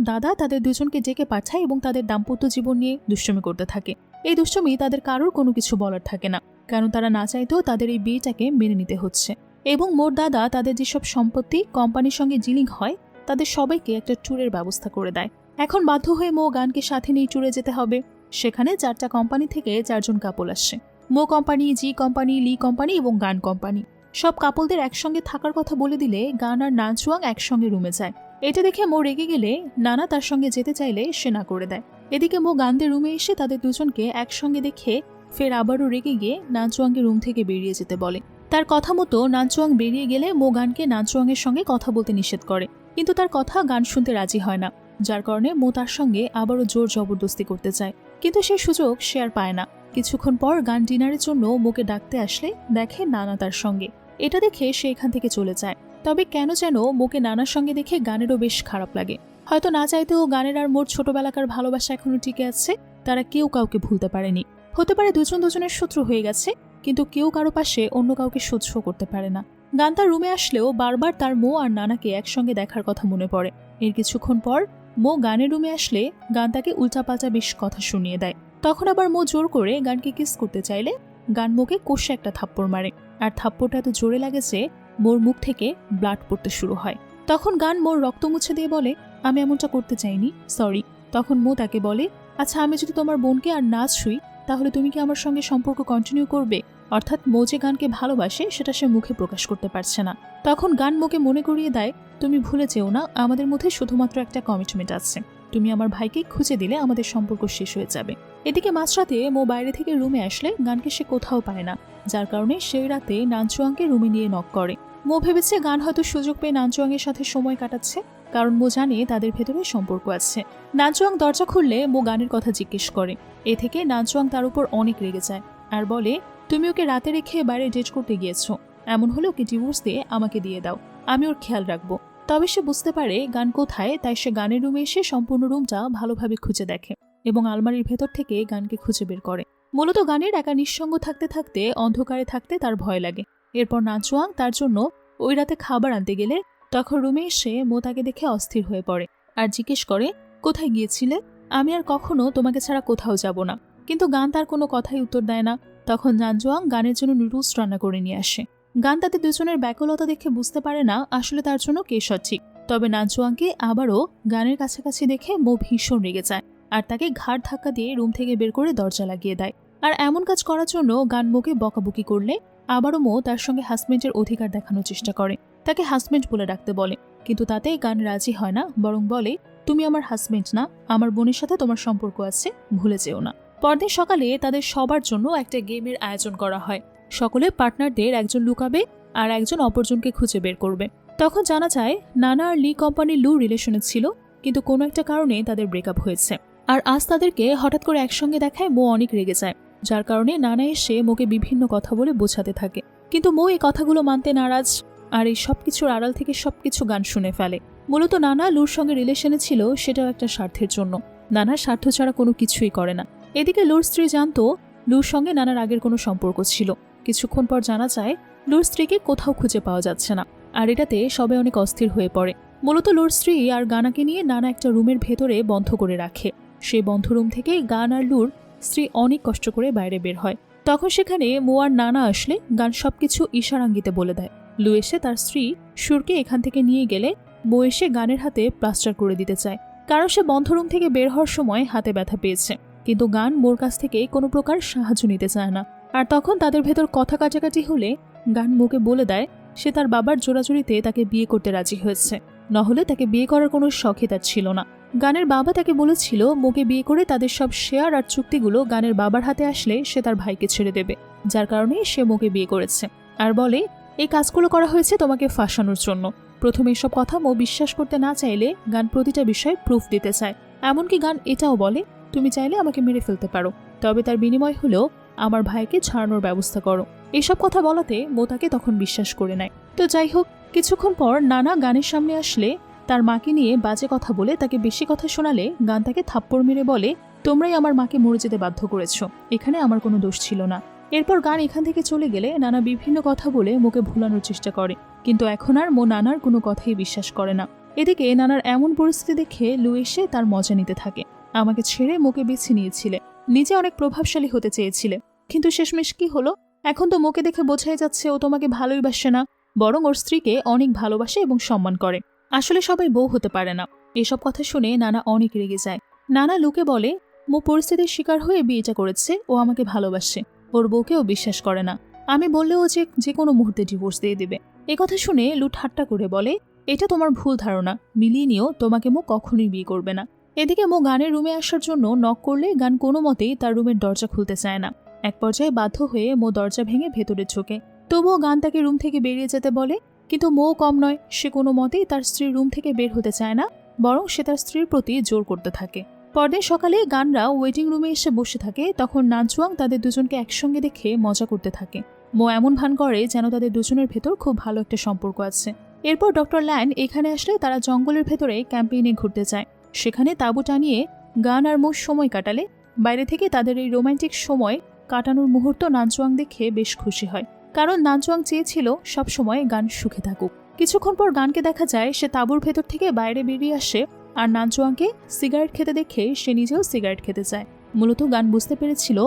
দাদা তাদের দুজনকে ডেকে পাঠায় এবং তাদের দাম্পত্য জীবন নিয়ে দুষ্টুমি করতে থাকে। এই দুষ্টুমি তাদের কারোর কোনো কিছু বলার থাকে না, কারণ তারা না চাইতেও তাদের এই বিয়েটাকে মেনে নিতে হচ্ছে। এবং মোর দাদা তাদের যেসব সম্পত্তি কোম্পানির সঙ্গে ডিলিং হয় তাদের সবাইকে একটা ট্যুরের ব্যবস্থা করে দেয়। এখন বাধ্য হয়ে মো গানকে সাথে নিয়ে ট্যুরে যেতে হবে। সেখানে 4টা কোম্পানি থেকে 4জন কাপল আসছে। মো কোম্পানি, জি কোম্পানি, লি কোম্পানি এবং গান কোম্পানি। সব কাপলদের একসঙ্গে থাকার কথা বলে দিলে গান আর নাচুয়াং একসঙ্গে রুমে যায়। এটা দেখে মো রেগে গেলে নানা তার সঙ্গে যেতে চাইলে সে না করে দেয়। এদিকে মো গানদের রুমে এসে তাদের দুজনকে একসঙ্গে দেখে ফের আবারও রেগে গিয়ে নাচুয়াংকে রুম থেকে বেরিয়ে যেতে বলে। তার কথা মতো নাচুয়াং বেরিয়ে গেলে মো গানকে নাচুয়াংয়ের সঙ্গে কথা বলতে নিষেধ করে, কিন্তু তার কথা গান শুনতে রাজি হয় না, যার কারণে মো তার সঙ্গে আবারও জোর জবরদস্তি করতে চায়, কিন্তু সেই সুযোগ সে আর পায় না। কিছুক্ষণ পর গান ডিনারের জন্য মোকে ডাকতে আসলে দেখে নানা তার সঙ্গে। এটা দেখে সে এখান থেকে চলে যায়। তবে কেন যেন মোকে নানার সঙ্গে দেখে গানেরও বেশ খারাপ লাগে। হয়তো না চাইতেও গানের আর মোর ছোটবেলাকার ভালোবাসা এখনো টিকে আছে, তারা কেউ কাউকে ভুলতে পারেনি। হতে পারে দুজন দুজনের শত্রু হয়ে গেছে, কিন্তু কেউ কারো পাশে অন্য কাউকে সহ্য করতে পারে না। গান তার রুমে আসলেও বারবার তার মো আর নানাকে একসঙ্গে দেখার কথা মনে পড়ে। এর কিছুক্ষণ পর মো গানের রুমে আসলে গান তাকে উল্টাপাল্টা বেশ কথা শুনিয়ে দেয়। তখন আবার মো জোর করে গানকে কিস করতে চাইলে গান মোকে কষে একটা থাপ্পড় মারে, আর থাপ্পড়টা এত জোরে লাগে যে মোর মুখ থেকে ব্লাড পড়তে শুরু হয়। তখন গান মোর রক্ত মুছে দিয়ে বলে, আমি এমনটা করতে চাইনি, সরি। তখন মো তাকে বলে, আচ্ছা আমি যদি তোমার বোনকে আর না ছুঁই তাহলে তুমি কি আমার সঙ্গে সম্পর্ক কন্টিনিউ করবে? অর্থাৎ মো যে গানকে ভালোবাসে সেটা সে মুখে প্রকাশ করতে পারছে না। তখন গান মোকে মনে করিয়ে দেয়, তুমি ভুলে যেও না আমাদের মধ্যে শুধুমাত্র একটা কমিটমেন্ট আছে, তুমি আমার ভাইকে খুঁজে দিলে আমাদের সম্পর্ক শেষ হয়ে যাবে। এদিকে মাঝরাতে মো বাইরে থেকে রুমে আসলে গানকে সে কোথাও পায় না, যার কারণে সেই রাতে নানচুয়াংকে রুমে নিয়ে নক করে। মো ভেবেছে গান হয়তো সুযোগ পেয়ে নানচুয়াংয়ের সাথে সময় কাটাচ্ছে, কারণ মো জানে তাদের ভেতরে সম্পর্ক আছে। নানচুয়াং দরজা খুললে মো গানের কথা জিজ্ঞেস করে। এ থেকে নানচুয়াং তার উপর অনেক রেগে যায় আর বলে, তুমি ওকে রাতে রেখে বাইরে ডেট করতে গিয়েছো, এমন হলে ওকে ডিভোর্স দিয়ে আমাকে দিয়ে দাও, আমি ওর খেয়াল রাখবো। তবে সে বুঝতে পারে গান কোথায়, তাই সে গানের রুমে এসে সম্পূর্ণ রুমটা ভালোভাবে খুঁজে দেখে এবং আলমারির ভেতর থেকে গানকে খুঁজে বের করে। মূলত গানের একা নিঃসঙ্গ থাকতে থাকতে অন্ধকারে থাকতে তার ভয় লাগে। এরপর নানচুয়াং তার জন্য ওই রাতে খাবার আনতে গেলে তখন রুমে এসে মো তাকে দেখে অস্থির হয়ে পড়ে আর জিজ্ঞেস করে, কোথায় গিয়েছিলে? আমি আর কখনো তোমাকে ছাড়া কোথাও যাব না। কিন্তু গান তার কোনো কথাই উত্তর দেয় না। তখন নানচুয়াং গানের জন্য নুডলস রান্না করে নিয়ে আসে। গান তাদের দুজনের ব্যাকুলতা দেখে বুঝতে পারে না আসলে তার জন্য কে সঠিক। তবে নানচুয়াংকে আবারও গানের কাছাকাছি দেখে মো ভীষণ রেগে যায় আর তাকে ঘাড় ধাক্কা দিয়ে রুম থেকে বের করে দরজা লাগিয়ে দেয়। আর এমন কাজ করার জন্য গান মোকে বকাবকি করলে আবারও মো তার সঙ্গে হাজবেন্ডের অধিকার দেখানোর চেষ্টা করে, তাকে হাজবেন্ড বলে ডাকতে বলে, কিন্তু তাতে গান রাজি হয় না, বরং বলে, তুমি আমার হাজবেন্ড না, আমার বোনের সাথে তোমার সম্পর্ক আছে, ভুলে যেও না। পরদিন সকালে তাদের সবার জন্য একটা গেমের আয়োজন করা হয়। সকলে পার্টনারদের একজন লুকাবে আর একজন অপরজনকে খুঁজে বের করবে। তখন জানা যায় নানা আর লি কোম্পানি লু রিলেশনে ছিল, কিন্তু কোনো একটা কারণে তাদের ব্রেকআপ হয়েছে। আর আজ তাদেরকে হঠাৎ করে একসঙ্গে দেখায় মো অনেক রেগে যায়, যার কারণে নানা এসে মোকে বিভিন্ন কথা বলে বোঝাতে থাকে, কিন্তু মো এই কথাগুলো মানতে নারাজ। আর এই সবকিছুর আড়াল থেকে সবকিছু গান শুনে ফেলে। মূলত নানা লুর সঙ্গে রিলেশনে ছিল সেটাও একটা স্বার্থের জন্য, নানা স্বার্থ ছাড়া কোনো কিছুই করে না। এদিকে লুর স্ত্রী জানতো লুর সঙ্গে নানার আগের কোনো সম্পর্ক ছিল। কিছুক্ষণ পর জানা যায় লুর স্ত্রীকে কোথাও খুঁজে পাওয়া যাচ্ছে না, আর এটাতে সবাই অনেক অস্থির হয়ে পড়ে। মূলত লুর স্ত্রী আর গানাকে নিয়ে নানা একটা রুমের ভেতরে বন্ধ করে রাখে। সেই বন্ধ রুম থেকে গান আর লুর স্ত্রী অনেক কষ্ট করে বাইরে বের হয়। তখন সেখানে মো আর নানা আসলে গান সবকিছু ইশারাঙ্গিতে বলে দেয়। লু এসে তার স্ত্রী সুরকে এখান থেকে নিয়ে গেলে মো এসে গানের হাতে প্লাস্টার করে দিতে চায়, কারণ সে বন্ধ রুম থেকে বের হওয়ার সময় হাতে ব্যথা পেয়েছে। কিন্তু গান মোর কাছ থেকে কোনো প্রকার সাহায্য নিতে চায় না। আর তখন তাদের ভেতর কথা কাটাকাটি হলে গান মোকে বলে দেয় সে তার বাবার জোরাজুরিতে তাকে বিয়ে করতে রাজি হয়েছে, নহলে তাকে বিয়ে করার কোনো শখই তার ছিল না। গানের বাবা তাকে বলেছিল মোকে বিয়ে করে তাদের সব শেয়ার আর চুক্তিগুলো গানের বাবার হাতে আসলে সে তার ভাইকে ছেড়ে দেবে, যার কারণে সে মোকে বিয়ে করেছে। আর বলে এই কাজগুলো করা হয়েছে তোমাকে ফাঁসানোর জন্য। প্রথমে এসব কথা মো বিশ্বাস করতে না চাইলে গান প্রতিটা বিষয়ে প্রুফ দিতে চায়। এমনকি গান এটাও বলে, তুমি চাইলে আমাকে মেরে ফেলতে পারো, তবে তার বিনিময় হলেও আমার ভাইকে ছাড়ানোর ব্যবস্থা করো। এসব কথা বলাতে মো তাকে তখন বিশ্বাস করে নেয়। তো যাই হোক, কিছুক্ষণ পর নানা গানের সামনে আসলে তার মাকে নিয়ে বাজে কথা বলে তাকে বেশি কথা শোনালে গান তাকে থাপ্পড় মেরে বলে, তোমরাই আমার মাকে মরে যেতে বাধ্য করেছো, এখানে আমার কোনো দোষ ছিল না। এরপর গান এখান থেকে চলে গেলে নানা বিভিন্ন কথা বলে মোকে ভুলানোর চেষ্টা করে, কিন্তু এখন আর মো নানার কোনো কথাই বিশ্বাস করে না। এদিকে নানার এমন পরিস্থিতি দেখে লু এসে তার মজা নিতে থাকে। আমাকে ছেড়ে মোকে বেছে নিয়েছিলে, নিজে অনেক প্রভাবশালী হতে চেয়েছিলে, কিন্তু শেষমেশ কি হলো? এখন তো মোকে দেখে বোঝাই যাচ্ছে ও তোমাকে ভালোই বাসে না, বরং ওর স্ত্রীকে অনেক ভালোবাসে এবং সম্মান করে। আসলে সবাই বউ হতে পারে না। এসব কথা শুনে নানা অনেক রেগে যায়। নানা লুকে বলে, মো পরিস্থিতির শিকার হয়ে বিয়েটা করেছে, ও আমাকে ভালোবাসে, ওর বউকেও বিশ্বাস করে না, আমি বললেও যে কোনো মুহূর্তে ডিভোর্স দিয়ে দেবে। কথা শুনে লু ঠাট্টা করে বলে, এটা তোমার ভুল ধারণা, মিলিয়ে নিও, তোমাকে মো কখনোই বিয়ে করবে না। এদিকে মো গানের রুমে আসার জন্য নক করলে গান কোনো মতেই তার রুমের দরজা খুলতে চায় না। এক পর্যায়ে বাধ্য হয়ে মো দরজা ভেঙে ভেতরে ঢোকে। তবুও গান তাকে রুম থেকে বেরিয়ে যেতে বলে, কিন্তু মো কম নয়, সে কোনো মতেই তার স্ত্রীর রুম থেকে বের হতে চায় না, বরং সে তার স্ত্রীর প্রতি জোর করতে থাকে। পরদিন সকালে গানরা ওয়েটিং রুমে এসে বসে থাকে, তখন নানচুয়াং তাদের দুজনকে একসঙ্গে দেখে মজা করতে থাকে। মো এমন ভান করে যেন তাদের দুজনের ভেতর খুব ভালো একটা সম্পর্ক আছে। এরপর ডক্টর ল্যান এখানে আসলে তারা জঙ্গলের ভেতরে ক্যাম্পেইনে ঘুরতে যায়। সেখানে তাঁবু টানিয়ে গান আর মো সময় কাটালে বাইরে থেকে তাদের এই রোমান্টিক সময় কাটানোর মুহূর্ত নানচুয়াং দেখে বেশ খুশি হয়, কারণ নানচুয়াং চেয়েছিল সবসময় গান সুখে থাকুক। কিছুক্ষণ পর গানকে দেখা যায় সে তাঁবুর ভেতর থেকে বাইরে বেরিয়ে আসে, আর নানচুয়াংকে সিগারেট খেতে দেখে সে নিজেও সিগারেট খেতে চায়। মূলত গান বুঝতে পেরেছিল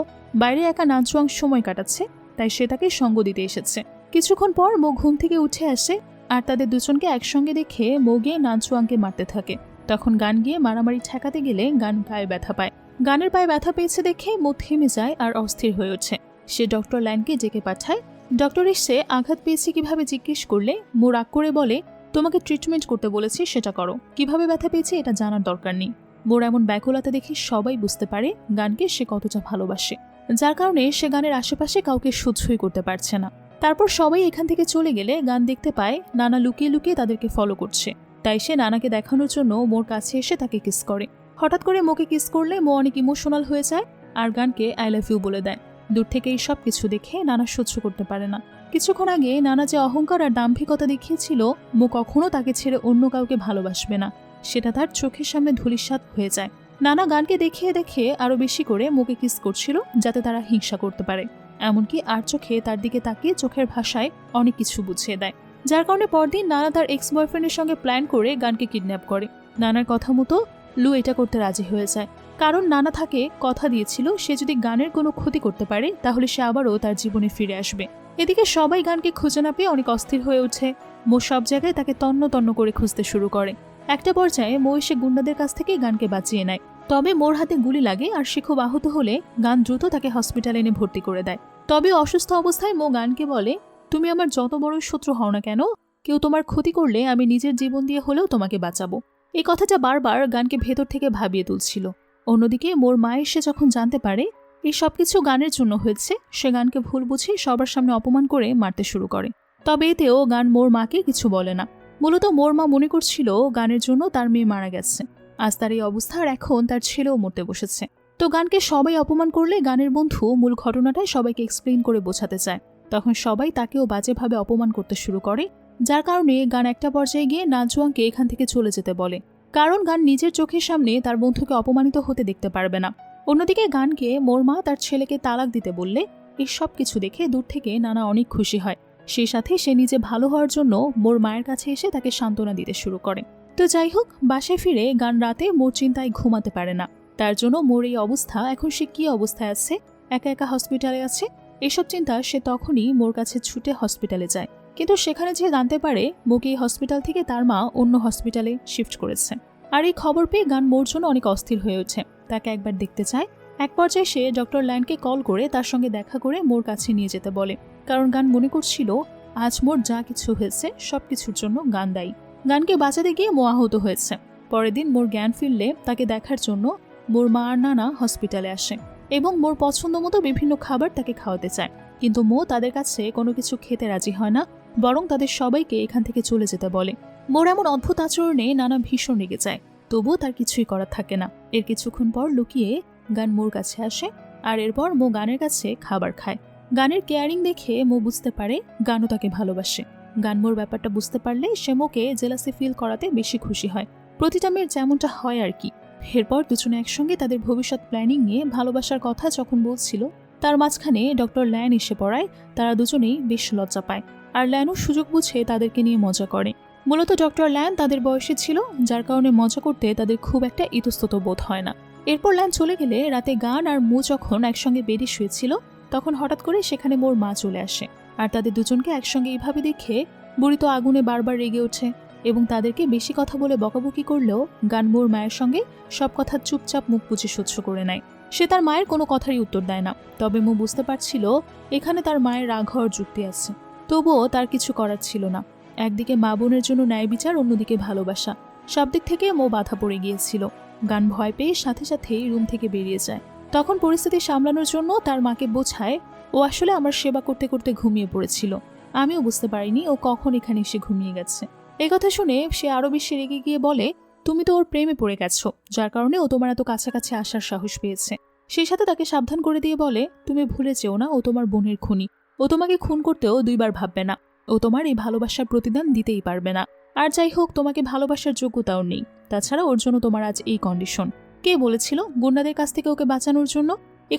বাইরে একা নানচুয়াং সময় কাটাচ্ছে, তাই সে তাকে সঙ্গ দিতে এসেছে। কিছুক্ষণ পর মো ঘুম থেকে উঠে আসে, আর তাদের দুজনকে একসঙ্গে দেখে মো গিয়ে নানচুয়াংকে মারতে থাকে। তখন গান গিয়ে মারামারি ঠেকাতে গেলে গান পায়ে ব্যথা পায়। গানের পায়ে ব্যথা পেয়েছে দেখে মো থেমে যায় আর অস্থির হয়ে ওঠে। সে ডক্টর ল্যানকে ডেকে পাঠায়। ডক্টর এসে আঘাত পেয়েছে কিভাবে জিজ্ঞেস করলে মো রাগ করে বলে, তোমাকে ট্রিটমেন্ট করতে বলেছি, সেটা করো, কিভাবে ব্যথা পেয়েছে এটা জানার দরকার নেই। মোর এমন ব্যাকুলতা দেখে সবাই বুঝতে পারে গানকে সে কতটা ভালোবাসে, যার কারণে সে গানের আশেপাশে কাউকে সহ্যই করতে পারছে না। তারপর সবাই এখান থেকে চলে গেলে গান দেখতে পায় নানা লুকিয়ে লুকিয়ে তাদেরকে ফলো করছে, তাই সে নানাকে দেখানোর জন্য মোর কাছে এসে তাকে কিস করে। হঠাৎ করে মোকে কিস করলে মো অনেক ইমোশনাল হয়ে যায় আর গানকে আই লাভ ইউ বলে দেয়। দূর থেকে এই সব কিছু দেখে নানা সহ্য করতে পারে না। কিছুক্ষণ আগে নানা যে অহংকার আর দাম্ভিকতা দেখিয়েছিল, মো কখনো তাকে ছেড়ে অন্য কাউকে ভালোবাসবে না, সেটা তার চোখের সামনে ধূলিসাৎ হয়ে যায়। নানা গানকে দেখিয়ে দেখে আরো বেশি করে মোকে কিস করছিল, যাতে তারা হিংসা করতে পারে। এমনকি আর চোখে তার দিকে তাকিয়ে চোখের ভাষায় অনেক কিছু বুঝিয়ে দেয়, যার কারণে পরদিন নানা তার এক্স বয়ফ্রেন্ডের সঙ্গে প্ল্যান করে গানকে কিডন্যাপ করে। নানার কথা মতো লু এটা করতে রাজি হয়ে যায়, কারণ নানা তাকে কথা দিয়েছিল সে যদি গানের কোনো ক্ষতি করতে পারে তাহলে সে আবারও তার জীবনে ফিরে আসবে। এদিকে সবাই গানকে খুঁজে না পেয়ে অনেক অস্থির হয়ে ওঠে। মো সব জায়গায় তাকে তন্ন তন্ন করে খুঁজতে শুরু করে। একটা পর্যায়ে মো এসে গুন্ডাদের কাছ থেকে গানকে বাঁচিয়ে নেয়, তবে মোর হাতে গুলি লাগে আর সে খুব আহত হলে গান দ্রুত তাকে হসপিটালে এনে ভর্তি করে দেয়। তবে অসুস্থ অবস্থায় মো গানকে বলে, তুমি আমার যত বড় শত্রু হও না কেন, কেউ তোমার ক্ষতি করলে আমি নিজের জীবন দিয়ে হলেও তোমাকে বাঁচাবো। এই কথাটা বারবার গানকে ভেতর থেকে ভাবিয়ে তুলছিল। অন্যদিকে মোর মা এসে যখন জানতে পারে এই সবকিছু গানের জন্য হয়েছে, সে গানকে ভুল বুঝে সবার সামনে অপমান করে মারতে শুরু করে। তবে এতেও গান মোর মাকে কিছু বলে না। মূলত মোর মা মনে করছিল গানের জন্য তার মেয়ে মারা গেছে, আজ তার এই অবস্থা আর এখন তার ছেলেও মরতে বসেছে। তো গানকে সবাই অপমান করলে গানের বন্ধু মূল ঘটনাটাই সবাইকে এক্সপ্লেইন করে বোঝাতে চায়। তখন সবাই তাকেও বাজেভাবে অপমান করতে শুরু করে, যার কারণে গান একটা পর্যায়ে গিয়ে নাজুয়াংকে এখান থেকে চলে যেতে বলে, কারণ গান নিজের চোখের সামনে তার বন্ধুকে অপমানিত হতে দেখতে পারবে না। অন্যদিকে গানকে মোর মা তার ছেলেকে তালাক দিতে বললে এই সব কিছু দেখে দূর থেকে নানা অনেক খুশি হয়। সেই সাথে সে নিজে ভালো হওয়ার জন্য মোর মায়ের কাছে এসে তাকে সান্ত্বনা দিতে শুরু করে। তো যাই হোক, বাসায় ফিরে গান রাতে মোর চিন্তায় ঘুমাতে পারে না। তার জন্য মোর এই অবস্থা, এখন সে কি অবস্থায় আছে, একা একা হসপিটালে আছে, এসব চিন্তা সে তখনই মোর কাছে ছুটে হসপিটালে যায়। কিন্তু সেখানে যে জানতে পারে মোকে এই হসপিটাল থেকে তার মা অন্য হসপিটালে শিফট করেছে। আর এই খবর পেয়ে গান মোর জন্য অনেক অস্থির হয়ে ওঠে, তাকে একবার দেখতে চায়। এক পর্যায়ে সে ডক্টর ল্যান্ডকে কল করে তার সঙ্গে দেখা করে মোর কাছে নিয়ে যেতে বলে, কারণ গান মনে করছিল আজ মোর যা কিছু হয়েছে সবকিছুর জন্য গান দায়ী। গানকে বাঁচাতে গিয়ে মো আহত হয়েছে। পরের দিন মোর জ্ঞান ফিরলে তাকে দেখার জন্য মোর মা আর নানা হসপিটালে আসে এবং মোর পছন্দ মতো বিভিন্ন খাবার তাকে খাওয়াতে চায়। কিন্তু মো তাদের কাছে কোনো কিছু খেতে রাজি হয় না, বরং তাদের সবাইকে এখান থেকে চলে যেতে বলে। মোর এমন অদ্ভুত আচরণে নানা ভীষণ রেগে যায়, তবুও তার কিছুই করার থাকে না। এর কিছুক্ষণ পর লুকিয়ে গান মোর কাছে আসে, আর এরপর মো গানের কাছে খাবার খায়। গানের কেয়ারিং দেখে মো বুঝতে পারে গানও তাকে ভালোবাসে। গান মোর ব্যাপারটা বুঝতে পারলে সে মোকে জেলাসি ফিল করাতে বেশি খুশি হয়, প্রতিটা মেয়ের যেমনটা হয় আর কি। এরপর দুজনে একসঙ্গে তাদের ভবিষ্যৎ প্ল্যানিং নিয়ে ভালোবাসার কথা যখন বলছিল, তার মাঝখানে ডক্টর ল্যান এসে পড়ায় তারা দুজনেই বেশ লজ্জা পায়, আর ল্যানও সুযোগ বুঝে তাদেরকে নিয়ে মজা করে। মূলত ডক্টর ল্যান তাদের বয়সে ছিল, যার কারণে মজা করতে তাদের খুব একটা ইতস্তত বোধ হয় না। এরপর ল্যান চলে গেলে রাতে গান আর মো যখন একসঙ্গে বেডে শুয়েছিল, তখন হঠাৎ করে সেখানে মোর মা চলে আসে। আর তাদের দুজনকে একসঙ্গে এইভাবে দেখে বুড়ি তো আগুনে বারবার রেগে ওঠে। এবং তাদেরকে বেশি কথা বলে বকাবকি করলেও গান মোর মায়ের সঙ্গে সব কথা চুপচাপ মুখ বুজে সহ্য করে নেয়। সে তার মায়ের কোনো কথারই উত্তর দেয় না। তবে মো বুঝতে পারছিল এখানে তার মায়ের রাগ হওয়ার যুক্তি আছে। তবুও তার কিছু করার ছিল না। একদিকে মা বোনের জন্য ন্যায় বিচার, অন্যদিকে ভালোবাসা, সব দিক থেকে মো বাধা পড়ে গিয়েছিল। গান ভয় পেয়ে সাথে সাথেই রুম থেকে বেরিয়ে যায়। তখন পরিস্থিতি সামলানোর জন্য তার মাকে বোঝায় ও আসলে আমার সেবা করতে করতে ঘুমিয়ে পড়েছিল। আমিও বুঝতে পারিনি ও কখন এখানে এসে ঘুমিয়ে গেছে। এই কথা শুনে সে আরো বেশি রেগে গিয়ে বলে, তুমি তো ওর প্রেমে পড়ে গেছো, যার কারণে ও তোমার এত কাছাকাছি আসার সাহস পেয়েছে। সেই সাথে তাকে সাবধান করে দিয়ে বলে, তুমি ভুলে যেও না ও তোমার বোনের খুনি। ও তোমাকে খুন করতেও দুইবার ভাববে না। ও তোমার এই ভালোবাসার প্রতিদান দিতেই পারবে না। আর যাই হোক, তোমাকে ভালোবাসার যোগ্যতাও নেই। তাছাড়া ওর জন্য তোমার আজ এই কন্ডিশন। কে বলেছিল গুন্ডাদের কাছ থেকে ওকে বাঁচানোর জন্য?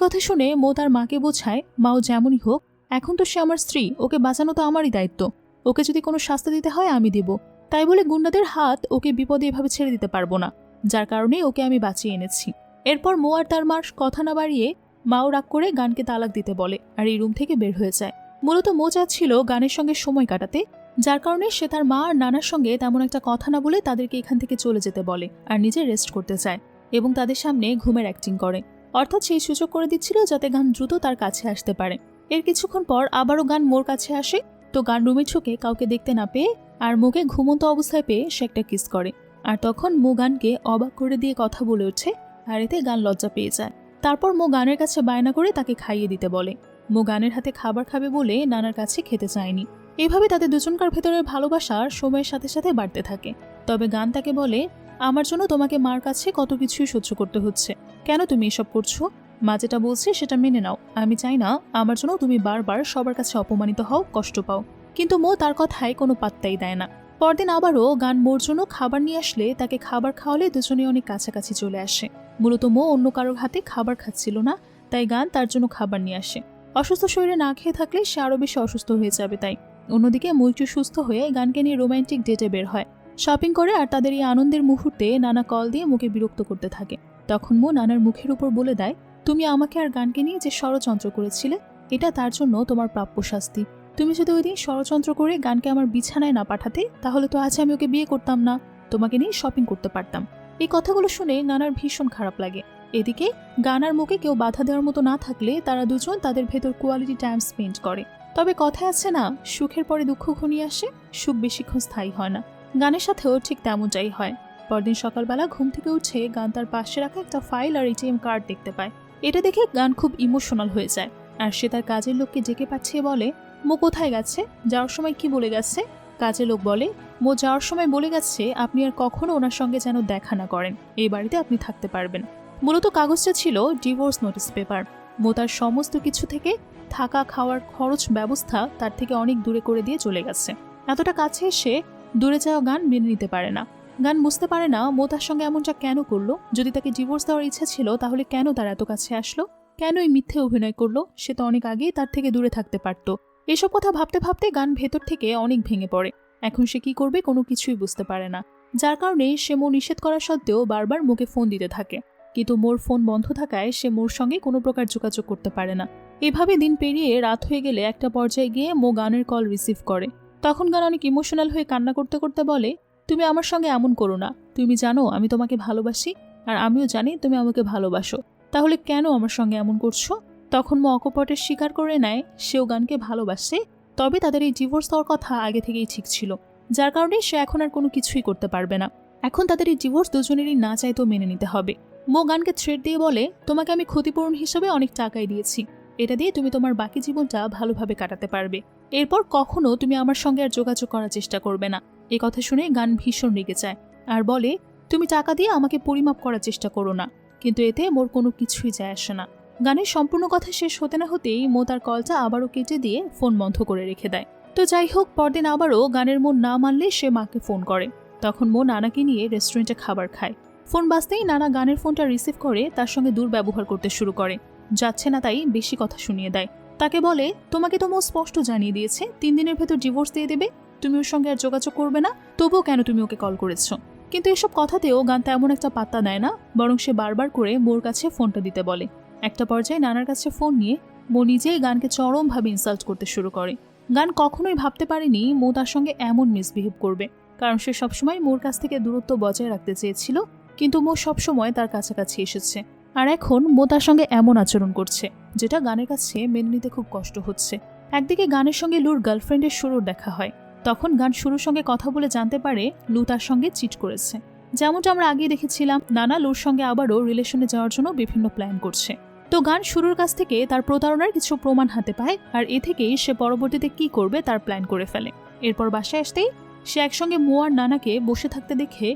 কথা শুনে মো তার মাকে বোঝায়, মাও যেমনই হোক, এখন তো সে আমার স্ত্রী, ওকে বাঁচানো তো আমারই দায়িত্ব। ওকে যদি কোনো শাস্তি দিতে হয় আমি দেব। তাই বলে গুন্ডাদের হাত ওকে বিপদে এভাবে ছেড়ে দিতে পারবো না, যার কারণে ওকে আমি বাঁচিয়ে এনেছি। এরপর মো আর তার মার কথা না বাড়িয়ে মাও রাগ করে গানকে তালাক দিতে বলে আর এই রুম থেকে বের হয়ে যায়। মূলত মো চাচ্ছিল গানের সঙ্গে সময় কাটাতে, যার কারণে সে তার মা আর নানার সঙ্গে তেমন একটা কথা না বলে তাদেরকে এখান থেকে চলে যেতে বলে আর নিজে রেস্ট করতে চায় এবং তাদের সামনে ঘুমের অ্যাক্টিং করে। অর্থাৎ সেই সুযোগ করে দিচ্ছিল যাতে গান দ্রুত তার কাছে আসতে পারে। এর কিছুক্ষণ পর আবারও গান মোর কাছে আসে। তো গান রুমে ঢুকে কাউকে দেখতে না পেয়ে আর মুখে ঘুমন্ত অবস্থায় পেয়ে সে একটা কিস করে। আর তখন মো গানকে অবাক করে দিয়ে কথা বলে ওঠে আর এতে গান লজ্জা পেয়ে যায়। তারপর মো গানের কাছে বায়না করে তাকে খাইয়ে দিতে বলে। মো গানের হাতে খাবার খাবে বলে নানার কাছে খেতে চায়নি। এভাবে তাদের দুজনকার ভেতরের ভালোবাসার সময়ের সাথে সাথে বাড়তে থাকে। তবে গান তাকে বলে, আমার জন্য তোমাকে মার কাছে কত কিছুই সহ্য করতে হচ্ছে, কেন তুমি এসব করছো? মা যেটা বলছে সেটা মেনে নাও। আমি চাই না আমার জন্য তুমি বারবার সবার কাছে অপমানিত হও, কষ্ট পাও। কিন্তু মো তার কথায় কোনো পাত্তাই দেয় না। পরদিন আবারও গান মোর জন্য খাবার নিয়ে আসলে তাকে খাবার খাওয়ালে দুজনে অনেক কাছাকাছি চলে আসে। মূলত মো অন্য কারোর হাতে খাবার খাচ্ছিল না, তাই গান তার জন্য খাবার নিয়ে আসে। অসুস্থ শরীরে না খেয়ে থাকলে সে আরো বেশি অসুস্থ হয়ে যাবে তাই। অন্যদিকে মো একটু সুস্থ হয়ে গানকে নিয়ে রোমান্টিক ডেটে বের হয়, শপিং করে। আর তাদের এই আনন্দের মুহূর্তে নানা কল দিয়ে মুখে বিরক্ত করতে থাকে। তখন মো নানার মুখের উপর বলে দেয়, তুমি আমাকে আর গানকে নিয়ে যে ষড়যন্ত্র করেছিলে, এটা তার জন্য তোমার প্রাপ্য শাস্তি। তুমি যদি ওই দিন ষড়যন্ত্র করে গানকে আমার বিছানায় না পাঠাতে, তাহলে তো আজ আমি ওকে বিয়ে করতাম না, তোমাকে নিয়ে শপিং করতে পারতাম। এই কথাগুলো শুনে নানার ভীষণ খারাপ লাগে। এদিকে গান আর মুখে কেউ বাধা দেওয়ার মতো না থাকলে তারা দুজন তাদের ভেতর কোয়ালিটি টাইম স্পেন্ড করে। তবে কথায় আছে না, সুখের পরে দুঃখ ঘনিয়ে আসে, সুখ বেশিক্ষণ স্থায়ী হয় না। গানের সাথেও ঠিক তেমনটাই হয়। পরদিন সকালবেলা ঘুম থেকে উঠে গান তার পাশে রাখা একটা ফাইল আর এটিএম কার্ড দেখতে পায়। এটা দেখে গান খুব ইমোশনাল হয়ে যায় আর সে তার কাজের লোককে ডেকে পাঠিয়ে বলে, মো কোথায় গেছে, যাওয়ার সময় কি বলে গেছে? কাজের লোক বলে, মো যাওয়ার সময় বলে গেছে আপনি আর কখনো ওনার সঙ্গে যেন দেখা না করেন, এই বাড়িতে আপনি থাকতে পারবেন। মূলত কাগজটা ছিল ডিভোর্স নোটিস পেপার। মো তার সমস্ত কিছু থেকে থাকা খাওয়ার খরচ ব্যবস্থা তার থেকে অনেক দূরে করে দিয়ে চলে গেছে। এতটা কাছে এসে দূরে যাওয়া গান মেনে নিতে পারে না। গান বুঝতে পারে না মো তার সঙ্গে এমনটা কেন করলো। যদি তাকে ডিভোর্স দেওয়ার ইচ্ছা ছিল তাহলে কেন তার এত কাছে আসলো, কেন এই মিথ্যে অভিনয় করলো? সে তো অনেক আগেই তার থেকে দূরে থাকতে পারতো। এসব কথা ভাবতে ভাবতে গান ভেতর থেকে অনেক ভেঙে পড়ে। এখন সে কি করবে কোনো কিছুই বুঝতে পারে না, যার কারণে সে মো নিষেধ করা সত্ত্বেও বারবার মোকে ফোন দিতে থাকে। কিন্তু মোর ফোন বন্ধ থাকায় সে মোর সঙ্গে কোনো প্রকার যোগাযোগ করতে পারে না। এভাবে দিন পেরিয়ে রাত হয়ে গেলে একটা পর্যায়ে গিয়ে মো গানের কল রিসিভ করে। তখন গান অনেক ইমোশনাল হয়ে কান্না করতে করতে বলে, তুমি আমার সঙ্গে এমন করো না, তুমি জানো আমি তোমাকে ভালোবাসি আর আমিও জানি তুমি আমাকে ভালোবাসো, তাহলে কেন আমার সঙ্গে এমন করছো? তখন মো অকপটে স্বীকার করে নেয় সেও গানকে ভালোবাসে, তবে তাদের এই ডিভোর্স হওয়ার কথা আগে থেকেই ঠিক ছিল, যার কারণে সে এখন আর কোনো কিছুই করতে পারবে না। এখন তাদের এই ডিভোর্স দুজনেরই না চাইতেও মেনে নিতে হবে। মো গানকে থ্রেট দিয়ে বলে, তোমাকে আমি ক্ষতিপূরণ হিসেবে অনেক টাকাই দিয়েছি, এটা দিয়ে তুমি তোমার বাকি জীবনটা ভালোভাবে কাটাতে পারবে। এরপর কখনো তুমি আমার সঙ্গে আর যোগাযোগ করার চেষ্টা করবে না। এই কথা শুনে গান ভীষণ রেগে যায় আর বলে, তুমি টাকা দিয়ে আমাকে পরিমাপ করার চেষ্টা করো না, কিন্তু এতে মোর কোনো কিছুই যায় আসে না। গানের সম্পূর্ণ কথা শেষ হতে না হতেই মো তার কলটা আবারও কেটে দিয়ে ফোন বন্ধ করে রেখে দেয়। তো যাই হোক, পরদিন আবারও গানের মন না মানলে সে মাকে ফোন করে। তখন মো নানাকে নিয়ে রেস্টুরেন্টে খাবার খায়। ফোন বাজতেই নানা গানের ফোনটা রিসিভ করে তার সঙ্গে দুর্ব্যবহার করতে শুরু করে। যাচ্ছে না তাই বেশি কথা শুনিয়ে দেয়। তাকে বলে, তোমাকে তো মো স্পষ্ট জানিয়ে দিয়েছে 3 দিনের ভেতর ডিভোর্স দিয়ে দেবে, তুমি ওর সঙ্গে আর যোগাযোগ করবে না, তবুও কেন তুমি ওকে কল করেছো? কিন্তু এসব কথাতেও গান তেমন একটা পাত্তা দেয় না, বরং সে বারবার করে মোর কাছে ফোনটা দিতে বলে। একটা পর্যায়ে নানার কাছে ফোন নিয়ে মো নিজেই গানকে চরমভাবে ইনসাল্ট করতে শুরু করে। গান কখনোই ভাবতে পারেনি মো তার সঙ্গে এমন মিসবিহেভ করবে। কারণ সে সবসময় মোর কাছ থেকে দূরত্ব বজায় রাখতে চেয়েছিল, কিন্তু মো সবসময় তার কাছাকাছি এসেছে। আর এখন মো তার সঙ্গে এমন আচরণ করছে যেটা গানের কাছে মেনে নিতে খুব কষ্ট হচ্ছে। একদিকে গানের সঙ্গে লুর গার্লফ্রেন্ডের শুরুর দেখা হয়। তখন গান শুরুর সঙ্গে কথা বলে জানতে পারে লু তার সঙ্গে চিট করেছে। যেমনটা আমরা আগে দেখেছিলাম, নানা লুর সঙ্গে আবারও রিলেশনে যাওয়ার জন্য বিভিন্ন প্ল্যান করছে। তো গান শুরুর কাছ থেকে তার প্রতারণার কিছু প্রমাণ হাতে পায়, আর এ থেকেই সে পরবর্তীতে কি করবে তার প্ল্যান করে ফেলে। এরপর বাসায় আসতেই সে একসঙ্গে মো আর নানাকে বসে থাকতে দেখে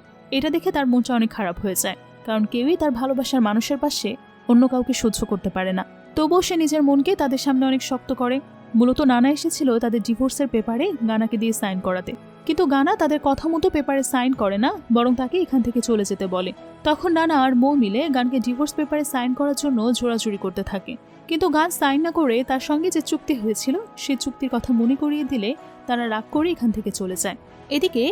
তার মনটা অনেক খারাপ হয়ে যায়, কারণ কেউই তার ভালোবাসার মানুষের পাশে অন্য কাউকে সহ্য করতে পারে না। তবুও সে নিজের মনকে তাদের সামনে অনেক শক্ত করে। মূলত নানা এসেছিল তাদের ডিভোর্সের পেপারে গানাকে দিয়ে সাইন করাতে, কিন্তু গানা তাদের কথা মতো পেপারে সাইন করে না, বরং তাকে এখান থেকে চলে যেতে বলে। তখন নানা আর মো মিলে গানকে ডিভোর্স পেপারে সাইন করার জন্য জোরাজুরি করতে থাকে, কিন্তু গান সাইন না করে তার সঙ্গে যে চুক্তি হয়েছিল সেই চুক্তির কথা মনে করিয়ে দিলে তারা রাগ করে এখান থেকে চলে যায়। এদিকে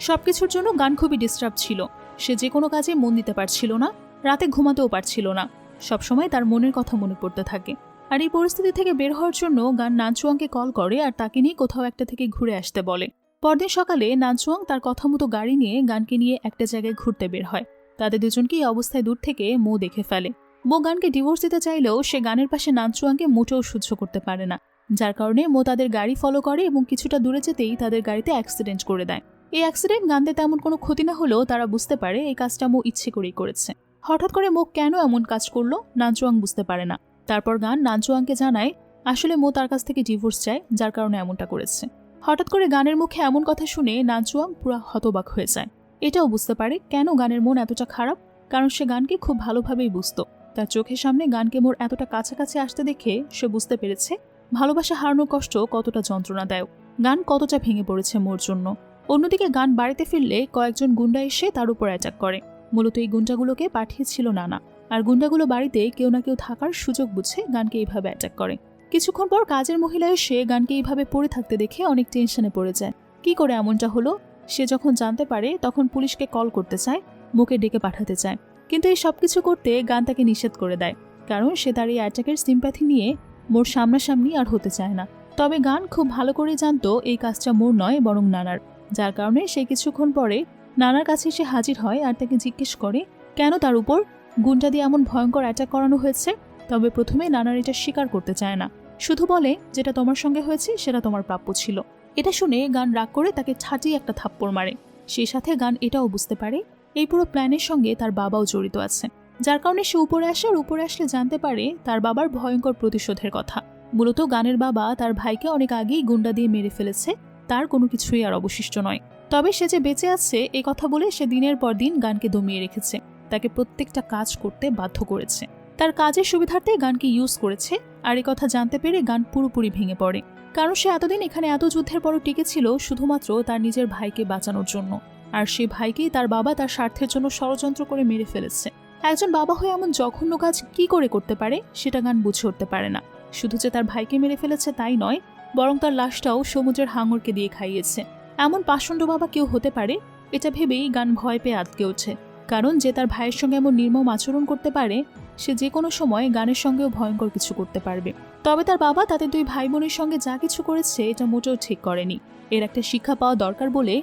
সবকিছুর জন্য গান খুবই ডিস্টার্ব ছিল। সে যে কোনো কাজে মন দিতে পারছিল না, রাতে ঘুমাতেও পারছিল না, সবসময় তার মনের কথা মনে পড়তে থাকে। আর এই পরিস্থিতি থেকে বের হওয়ার জন্য গান নানচুয়াংকে কল করে আর তাকে নিয়ে কোথাও একটা থেকে ঘুরে আসতে বলে। পরদিন সকালে নানচুয়াং তার কথা মতো গাড়ি নিয়ে গানকে নিয়ে একটা জায়গায় ঘুরতে বের হয়। তাদের দুজনকে এই অবস্থায় দূর থেকে মো দেখে ফেলে। মো গানকে ডিভোর্স দিতে চাইলেও সে গানের পাশে নানচুয়াংকে মোটেও সহ্য করতে পারে না, যার কারণে মো তাদের গাড়ি ফলো করে এবং কিছুটা দূরে যেতেই তাদের গাড়িতে অ্যাক্সিডেন্ট করে দেয়। এই অ্যাক্সিডেন্ট গানদের তেমন কোনো ক্ষতি না হলেও তারা বুঝতে পারে এই কাজটা মো ইচ্ছে করেই করেছে। হঠাৎ করে মো কেন এমন কাজ করলো নানচুয়াং বুঝতে পারে না। তারপর গান নানচুয়াংকে জানায় আসলে মো তার কাছ থেকে ডিভোর্স চায়, যার কারণে এমনটা করেছে। হঠাৎ করে গানের মুখে এমন কথা শুনে নানচুয়াং পুরো হতবাক হয়ে যায়। এটাও বুঝতে পারে কেন গানের মন এতটা খারাপ, কারণ সে গানকে খুব ভালোভাবেই বুঝতো। তার চোখের সামনে গানকে মোর এতটা কাছাকাছি আসতে দেখে সে বুঝতে পেরেছে ভালোবাসা হারানোর কষ্ট কতটা যন্ত্রণাদায়ক, গান কতটা ভেঙে পড়েছে মোর জন্য। অন্যদিকে গান বাড়িতে ফিরলে কয়েকজন গুন্ডা এসে তার উপর অ্যাটাক করে। মূলত এই গুন্ডাগুলোকে পাঠিয়েছিল নানা, আর গুন্ডাগুলো বাড়িতে কেউ না কেউ থাকার সুযোগ বুঝে গানকে এইভাবে অ্যাটাক করে। কিছুক্ষণ পর কাজের মহিলা এসে গানকে এইভাবে পড়ে থাকতে দেখে অনেক টেনশনে পড়ে যায়। কি করে এমনটা হলো সে যখন জানতে পারে তখন পুলিশকে কল করতে চায়, মুখে ডেকে পাঠাতে চায়, কিন্তু এই সবকিছু করতে গান তাকে নিষেধ করে দেয়, কারণ সে তার এই অ্যাটাকের সিম্প্যাথি নিয়ে মোর সামনাসামনি আর হতে চায় না। তবে গান খুব ভালো করে জানতো এই কাজটা মোর নয় বরং নানার, যার কারণে সে কিছুক্ষণ পরে নানার কাছে এসে হাজির হয় আর তাকে জিজ্ঞেস করে কেন তার উপর গুন্ডা দিয়ে এমন ভয়ঙ্কর অ্যাটাক করানো হয়েছে। তবে প্রথমে নানার এটা স্বীকার করতে চায় না, শুধু বলে যেটা তোমার সঙ্গে হয়েছে সেটা তোমার প্রাপ্য ছিল। এটা শুনে গান রাগ করে তাকে ছাটিয়ে একটা থাপ্পড় মারে। সেই সাথে গান এটাও বুঝতে পারে এই পুরো প্ল্যানের সঙ্গে তার বাবাও জড়িত আছে, যার কারণে সে উপরে আসে আর উপরে আসলে জানতে পারে তার বাবার ভয়ঙ্কর প্রতিশোধের কথা। মূলত গানের বাবা তার ভাইকে অনেক আগেই গুন্ডা দিয়ে মেরে ফেলেছে, তার কোনো কিছুই আর অবশিষ্ট নয়। তবে সে যে বেঁচে আছে এই কথা বলে সে দিনের পর দিন গানকে দমিয়ে রেখেছে, তাকে প্রত্যেকটা কাজ করতে বাধ্য করেছে, তার কাজের সুবিধার্থে গানকে ইউজ করেছে। আর এই কথা জানতে পেরে গান পুরোপুরি ভেঙে পড়ে, কারণ সে এতদিন এখানে এত যুদ্ধের পরও টিকেছিল শুধুমাত্র তার নিজের ভাইকে বাঁচানোর জন্য, আর সেই ভাইকেই তার বাবা তার স্বার্থের জন্য ষড়যন্ত্র করে মেরে ফেলেছে। একজন বাবা হয়ে এমন জঘন্য কাজ কি করে করতে পারে সেটা গান বুঝে উঠতে পারে না। শুধু যে তার ভাইকে মেরে ফেলেছে তাই নয়, বরং তার লাশটাও সমুদ্রের হাঙরকে দিয়ে খাইয়েছে। এমন পাষণ্ড বাবা কেউ হতে পারে এটা ভেবেই গান ভয় পেয়ে আটকে ওঠে, কারণ যে তার ভাইয়ের সঙ্গে এমন নির্মম আচরণ করতে পারে সে যে কোনো সময় গানের সঙ্গেও ভয়ঙ্কর কিছু করতে পারবে। তবে তার বাবা তাদের দুই ভাই বোনের সঙ্গে যা কিছু করেছে এটা মোটেও ঠিক করেনি, এর একটা শিক্ষা পাওয়া দরকার বলে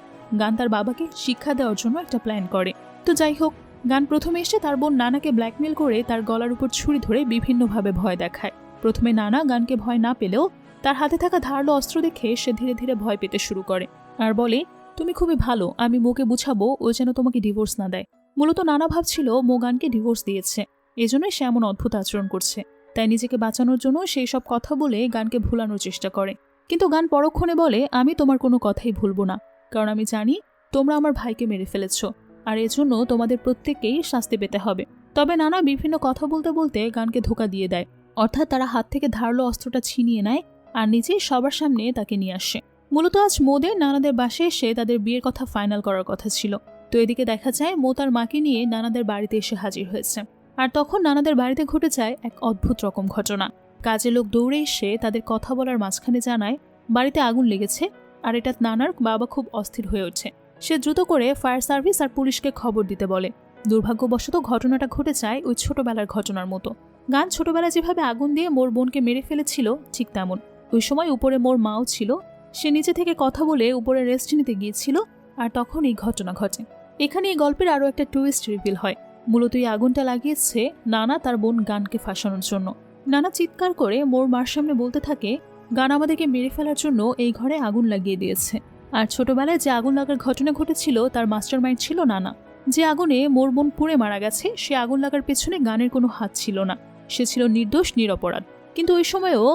গান তার বাবাকে শিক্ষা দেওয়ার জন্য একটা প্ল্যান করে। তো যাই হোক, গান প্রথমে এসে তার বোন নানাকে ব্ল্যাকমেল করে তার গলার উপর ছুরি ধরে বিভিন্নভাবে ভয় দেখায়। প্রথমে নানা গানকে ভয় না পেলেও তার হাতে থাকা ধারালো অস্ত্র দেখে সে ধীরে ধীরে ভয় পেতে শুরু করে আর বলে তুমি খুবই ভালো, আমি মোকে বুঝাবো ও যেন তোমাকে ডিভোর্স না দেয়। মূলত নানা ভাবছিল মো গানকে ডিভোর্স দিয়েছে, এজন্যই সে এমন অদ্ভুত আচরণ করছে, তাই নিজেকে বাঁচানোর জন্য সেই সব কথা বলে গানকে ভুলানোর চেষ্টা করে। কিন্তু গান পরক্ষণে বলে আমি তোমার কোনো কথাই ভুলবো না, কারণ আমি জানি তোমরা আমার ভাইকে মেরে ফেলেছ, আর এজন্য তোমাদের প্রত্যেককেই শাস্তি পেতে হবে। তবে নানা বিভিন্ন কথা বলতে বলতে গানকে ধোঁকা দিয়ে দেয়, অর্থাৎ তারা হাত থেকে ধারালো অস্ত্রটা ছিনিয়ে নেয় আর নিজেই সবার সামনে তাকে নিয়ে আসে। মূলত আজ মোদের নানাদের বাসায় এসে তাদের বিয়ের কথা ফাইনাল করার কথা ছিল। তো এদিকে দেখা যায় মো তার মাকে নিয়ে নানাদের বাড়িতে এসে হাজির হয়েছে, আর তখন নানাদের বাড়িতে ঘটে যায় এক অদ্ভুত রকম ঘটনা। কাজের লোক দৌড়ে এসে তাদের কথা বলার মাঝখানে জানায় বাড়িতে আগুন লেগেছে, আর এটা নানার বাবা খুব অস্থির হয়ে ওঠে। সে দ্রুত করে ফায়ার সার্ভিস আর পুলিশকে খবর দিতে বলে। দুর্ভাগ্যবশত ঘটনাটা ঘটে যায় ওই ছোটবেলার ঘটনার মতো। গান ছোটবেলায় যেভাবে আগুন দিয়ে মোর বোনকে মেরে ফেলেছিল ঠিক তেমন। ওই সময় উপরে মোর মাও ছিল, সে নিচে থেকে কথা বলে উপরে রেস্ট নিতে গিয়েছিল আর তখন এই ঘটনা ঘটে। এখানে এই গল্পের আরও একটা টুইস্ট রিভিল হয়। মূলত এই আগুনটা লাগিয়েছে নানা তার বোন গানকে ফাঁসানোর জন্য। নানা চিৎকার করে মোর মার সামনে বলতে থাকে, গান আমাদেরকে মেরে ফেলার জন্য এই ঘরে আগুন লাগিয়ে দিয়েছে। আর ছোটবেলায় যে আগুন লাগার ঘটনা ঘটেছিল তার মাস্টার মাইন্ড ছিল নানা। যে আগুনে মোর বোন পুড়ে মারা গেছে সে আগুন লাগার পেছনে গানের কোনো হাত ছিল না। সে ছিল নির্দোষ, নিরপরাধ। কিন্তু ওই সময়েও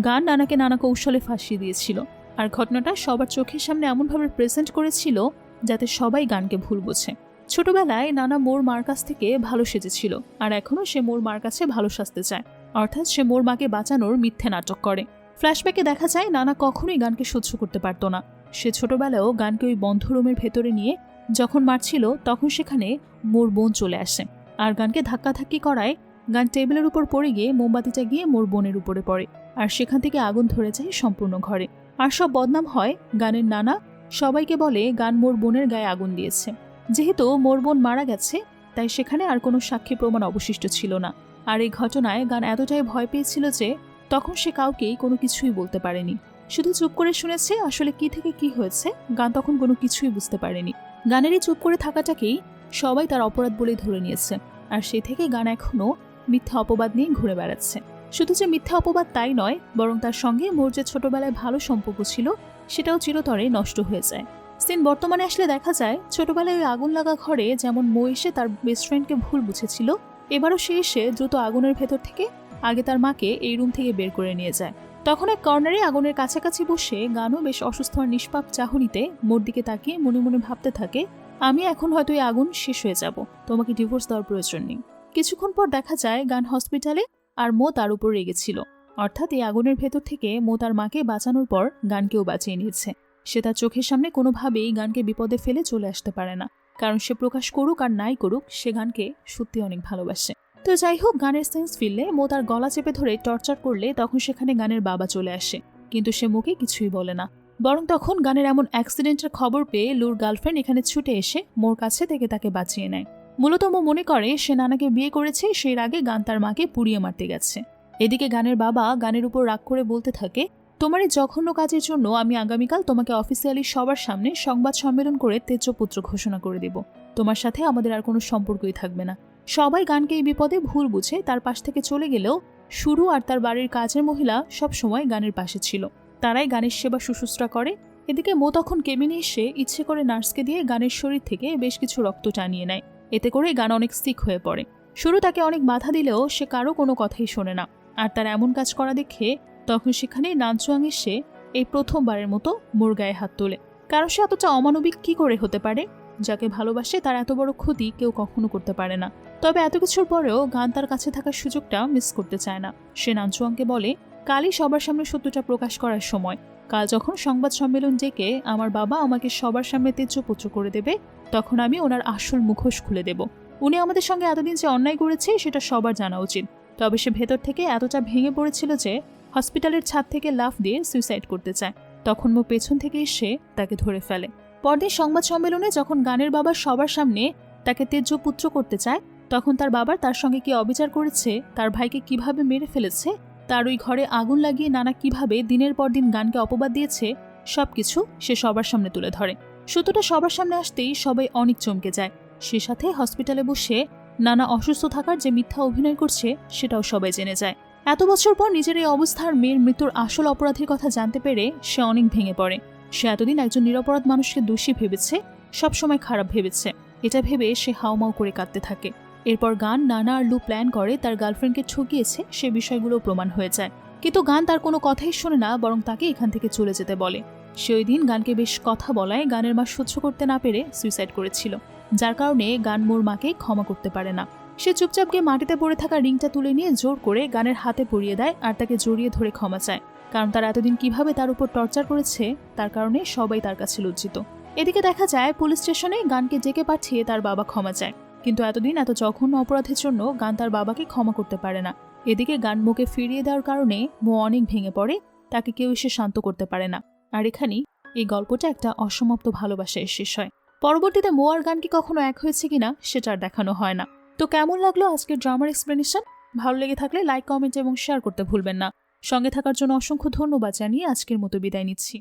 গান নানাকে নানা কৌশলে ফাঁসিয়ে দিয়েছিল। আর ঘটনাটা সবার চোখের সামনে এমনভাবে প্রেজেন্ট করেছিল যাতে সবাই গানকে ভুল বোঝে। ছোটবেলায় নানা মোর মার কাছ থেকে ভালো সেজেছিল, আর এখনও সে মোর মার কাছে ভালো সাজতে চায়, অর্থাৎ সে মোর মাকে বাঁচানোর মিথ্যে নাটক করে। ফ্ল্যাশব্যাকে দেখা যায় নানা কখনোই গানকে সহ্য করতে পারত না। সে ছোটবেলায়ও গানকে ওই বন্ধ রুমের ভেতরে নিয়ে যখন মারছিল তখন সেখানে মোর বোন চলে আসে, আর গানকে ধাক্কাধাক্কি করায় গান টেবিলের উপর পড়ে গিয়ে মোমবাতিটা গিয়ে মোর বোনের উপরে পড়ে, আর সেখান থেকে আগুন ধরে যায় সম্পূর্ণ ঘরে। আর সব বদনাম হয় গানের নানা সবাইকে বলে গান মোর বোনের গায়ে আগুন দিয়েছে। যেহেতু মোর বোন মারা গেছে তাই সেখানে আর কোনো সাক্ষী প্রমাণ অবশিষ্ট ছিল না। আর এই ঘটনায় গান এতটাই ভয় পেয়েছিল যে তখন সে কাউকেই কোনো কিছুই বলতে পারেনি, শুধু চুপ করে শুনেছে। আসলে কি থেকে কি হয়েছে গান তখন কোনো কিছুই বুঝতে পারেনি। গানের এই চুপ করে থাকাটাকেই সবাই তার অপরাধ বলেই ধরে নিয়েছে, আর সেই থেকে গান এখনো মিথ্যা অপবাদ নিয়ে ঘুরে বেড়াচ্ছে। শুধু যে মিথ্যা অপবাদ তাই নয়, বরং তার সঙ্গে মোর যে ছোটবেলায় ভালো সম্পর্ক ছিল সেটাও চিরতরে নষ্ট হয়ে যায়। সিন বর্তমানে আসলে দেখা যায় ছোটবেলায় ওই আগুন লাগা ঘরে যেমন মো এসে তার বেস্ট ফ্রেন্ডকে ভুল বুঝেছিল, এবারও সে এসে দ্রুত আগুনের ভেতর থেকে আগে তার মাকে এই রুম থেকে বের করে নিয়ে যায়। তখন এক কর্নারে আগুনের কাছাকাছি বসে গানও বেশ অসুস্থ আর নিষ্পাপ চাহনিতে মোর দিকে তাকিয়ে মনে মনে ভাবতে থাকে, আমি এখন হয়তো এই আগুন শেষ হয়ে যাব, তোমাকে ডিভোর্স দেওয়ার প্রয়োজন নেই। কিছুক্ষণ পর দেখা যায় গান হসপিটালে, আর মো তার উপর রেগেছিল। অর্থাৎ এই আগুনের ভেতর থেকে মো তার মাকে বাঁচানোর পর গানকেও বাঁচিয়ে নিয়েছে। সে তার চোখের সামনে কোনোভাবেই গানকে বিপদে ফেলে চলে আসতে পারে না, কারণ সে প্রকাশ করুক আর নাই করুক সে গানকে সত্যি অনেক ভালোবাসে। তো যাই হোক, গানের সেন্স ফিরলে মো তার গলা চেপে ধরে টর্চার করলে তখন সেখানে গানের বাবা চলে আসে, কিন্তু সে মুখে কিছুই বলে না। বরং তখন গানের এমন অ্যাক্সিডেন্টের খবর পেয়ে লুর গার্লফ্রেন্ড এখানে ছুটে এসে মোর কাছে থেকে তাকে বাঁচিয়ে নেয়। মূলত মো মনে করে সে নানাকে বিয়ে করেছে, সেই আগে গান তার মাকে পুড়িয়ে মারতে গেছে। এদিকে গানের বাবা গানের উপর রাগ করে বলতে থাকে, তোমার এই জঘন্য কাজের জন্য আমি আগামীকাল তোমাকে অফিসিয়ালি সবার সামনে সংবাদ সম্মেলন করে তেজপুত্র ঘোষণা করে দেব। তোমার সাথে আমাদের আর কোনো সম্পর্কই থাকবে না। সবাই গানকে এই বিপদে ভুল বুঝে তার পাশ থেকে চলে গেলেও শুরু আর তার বাড়ির কাজের মহিলা সব সময় গানের পাশে ছিল, তারাই গানের সেবা শুশ্রূষা করে। এদিকে মো তখন কেবিনে এসে ইচ্ছে করে নার্সকে দিয়ে গানের শরীর থেকে বেশ কিছু রক্ত টানিয়ে নেয়। এতে করে গান অনেক সিক হয়ে পড়ে। শুরু তাকে অনেক বাধা দিলেও সে কারো কোনো কথাই শোনে না। আর তার এমন কাজ করা দেখে তখন সেখানে নানচুয়াং এসে এই প্রথমবারের মতো মোর গায়ে হাত তোলে, কারণ সে এতটা অমানবিক কি করে হতে পারে। যাকে ভালোবাসে তার এত বড় ক্ষতি কেউ কখনো করতে পারে না। তবে এত কিছুর পরেও গান তার কাছে থাকার সুযোগটা মিস করতে চায় না। সে নানচুয়াংকে বলে, কালই সবার সামনে সত্যটা প্রকাশ করার সময়। কাল যখন সংবাদ সম্মেলন ডেকে আমার বাবা আমাকে সবার সামনে তেজপুত্র করে দেবে, তখন আমি ওনার আসল মুখোশ খুলে দেব। উনি আমাদের সঙ্গে এতদিন যে অন্যায় করেছে সেটা সবার জানা উচিত। তবে সে ভেতর থেকে এতটা ভেঙে পড়েছিল যে হসপিটালের ছাদ থেকে লাফ দিয়ে সুইসাইড করতে চায়। তখন মো পেছন থেকে এসে তাকে ধরে ফেলে। পরদিন সংবাদ সম্মেলনে যখন গানের বাবা সবার সামনে তাকে তেজপুত্র করতে চায়, তখন তার বাবার তার সঙ্গে কি অবিচার করেছে, তার ভাইকে কিভাবে মেরে ফেলেছে, তার ওই ঘরে আগুন লাগিয়ে নানা কিভাবে দিনের পর দিন গানকে অপবাদ দিয়েছে, সবকিছু সে সবার সামনে তুলে ধরে। সত্যটা সবার সামনে আসতেই সবাই অনেক চমকে যায়। সে সাথে হসপিটালে বসে নানা অসুস্থ থাকার যে মিথ্যা অভিনয় করছে সেটাও সবাই জেনে যায়। এত বছর পর নিজের এই অবস্থার মেয়ের মৃত্যুর আসল অপরাধীর কথা জানতে পেরে সে অনেক ভেঙে পড়ে। সে এতদিন একজন নিরপরাধ মানুষকে দোষী ভেবেছে, সবসময় খারাপ ভেবেছে। এটা ভেবে সে হাউমাউ করে কাঁদতে থাকে। এরপর গান, নানা আর লু প্ল্যান করে তার গার্লফ্রেন্ডকে ঠকিয়েছে সে বিষয়গুলো প্রমাণ হয়ে যায়। কিন্তু গান তার কোনো কথাই শোনে না, বরং তাকে এখান থেকে চলে যেতে বলে। সে ওই দিন গানকে বেশ কথা বলায় গানের মা সহ্য করতে না পেরে সুইসাইড করেছিল, যার কারণে গান মোর মাকে ক্ষমা করতে পারে না। সে চুপচাপ গিয়ে মাটিতে পড়ে থাকা রিংটা তুলে নিয়ে জোর করে গানের হাতে পরিয়ে দেয় আর তাকে জড়িয়ে ধরে ক্ষমা চায়, কারণ তার এতদিন কিভাবে তার উপর টর্চার করেছে তার কারণে সবাই তার কাছে লজ্জিত। এদিকে দেখা যায় পুলিশ স্টেশনে গানকে ডেকে পাঠিয়ে তার বাবা ক্ষমা চায়, কিন্তু এতদিন এত জঘন্য অপরাধের জন্য গান তার বাবাকে ক্ষমা করতে পারে না। এদিকে গান মোকে ফিরিয়ে দেওয়ার কারণে মো অনেক ভেঙে পড়ে, তাকে কেউ এসে শান্ত করতে পারে না। আর এখানেই এই গল্পটা একটা অসমাপ্ত ভালোবাসায় শেষ হয়। পরবর্তীতে মো আর গান কি কখনো এক হয়েছে কিনা সেটা আর দেখানো হয় না। তো কেমন লাগলো আজকের ড্রামার এক্সপ্লেনেশন? ভালো লেগে থাকলে লাইক, কমেন্ট এবং শেয়ার করতে ভুলবেন না। সঙ্গে থাকার জন্য অসংখ্য ধন্যবাদ জানিয়ে আজকের মতো বিদায় নিচ্ছি।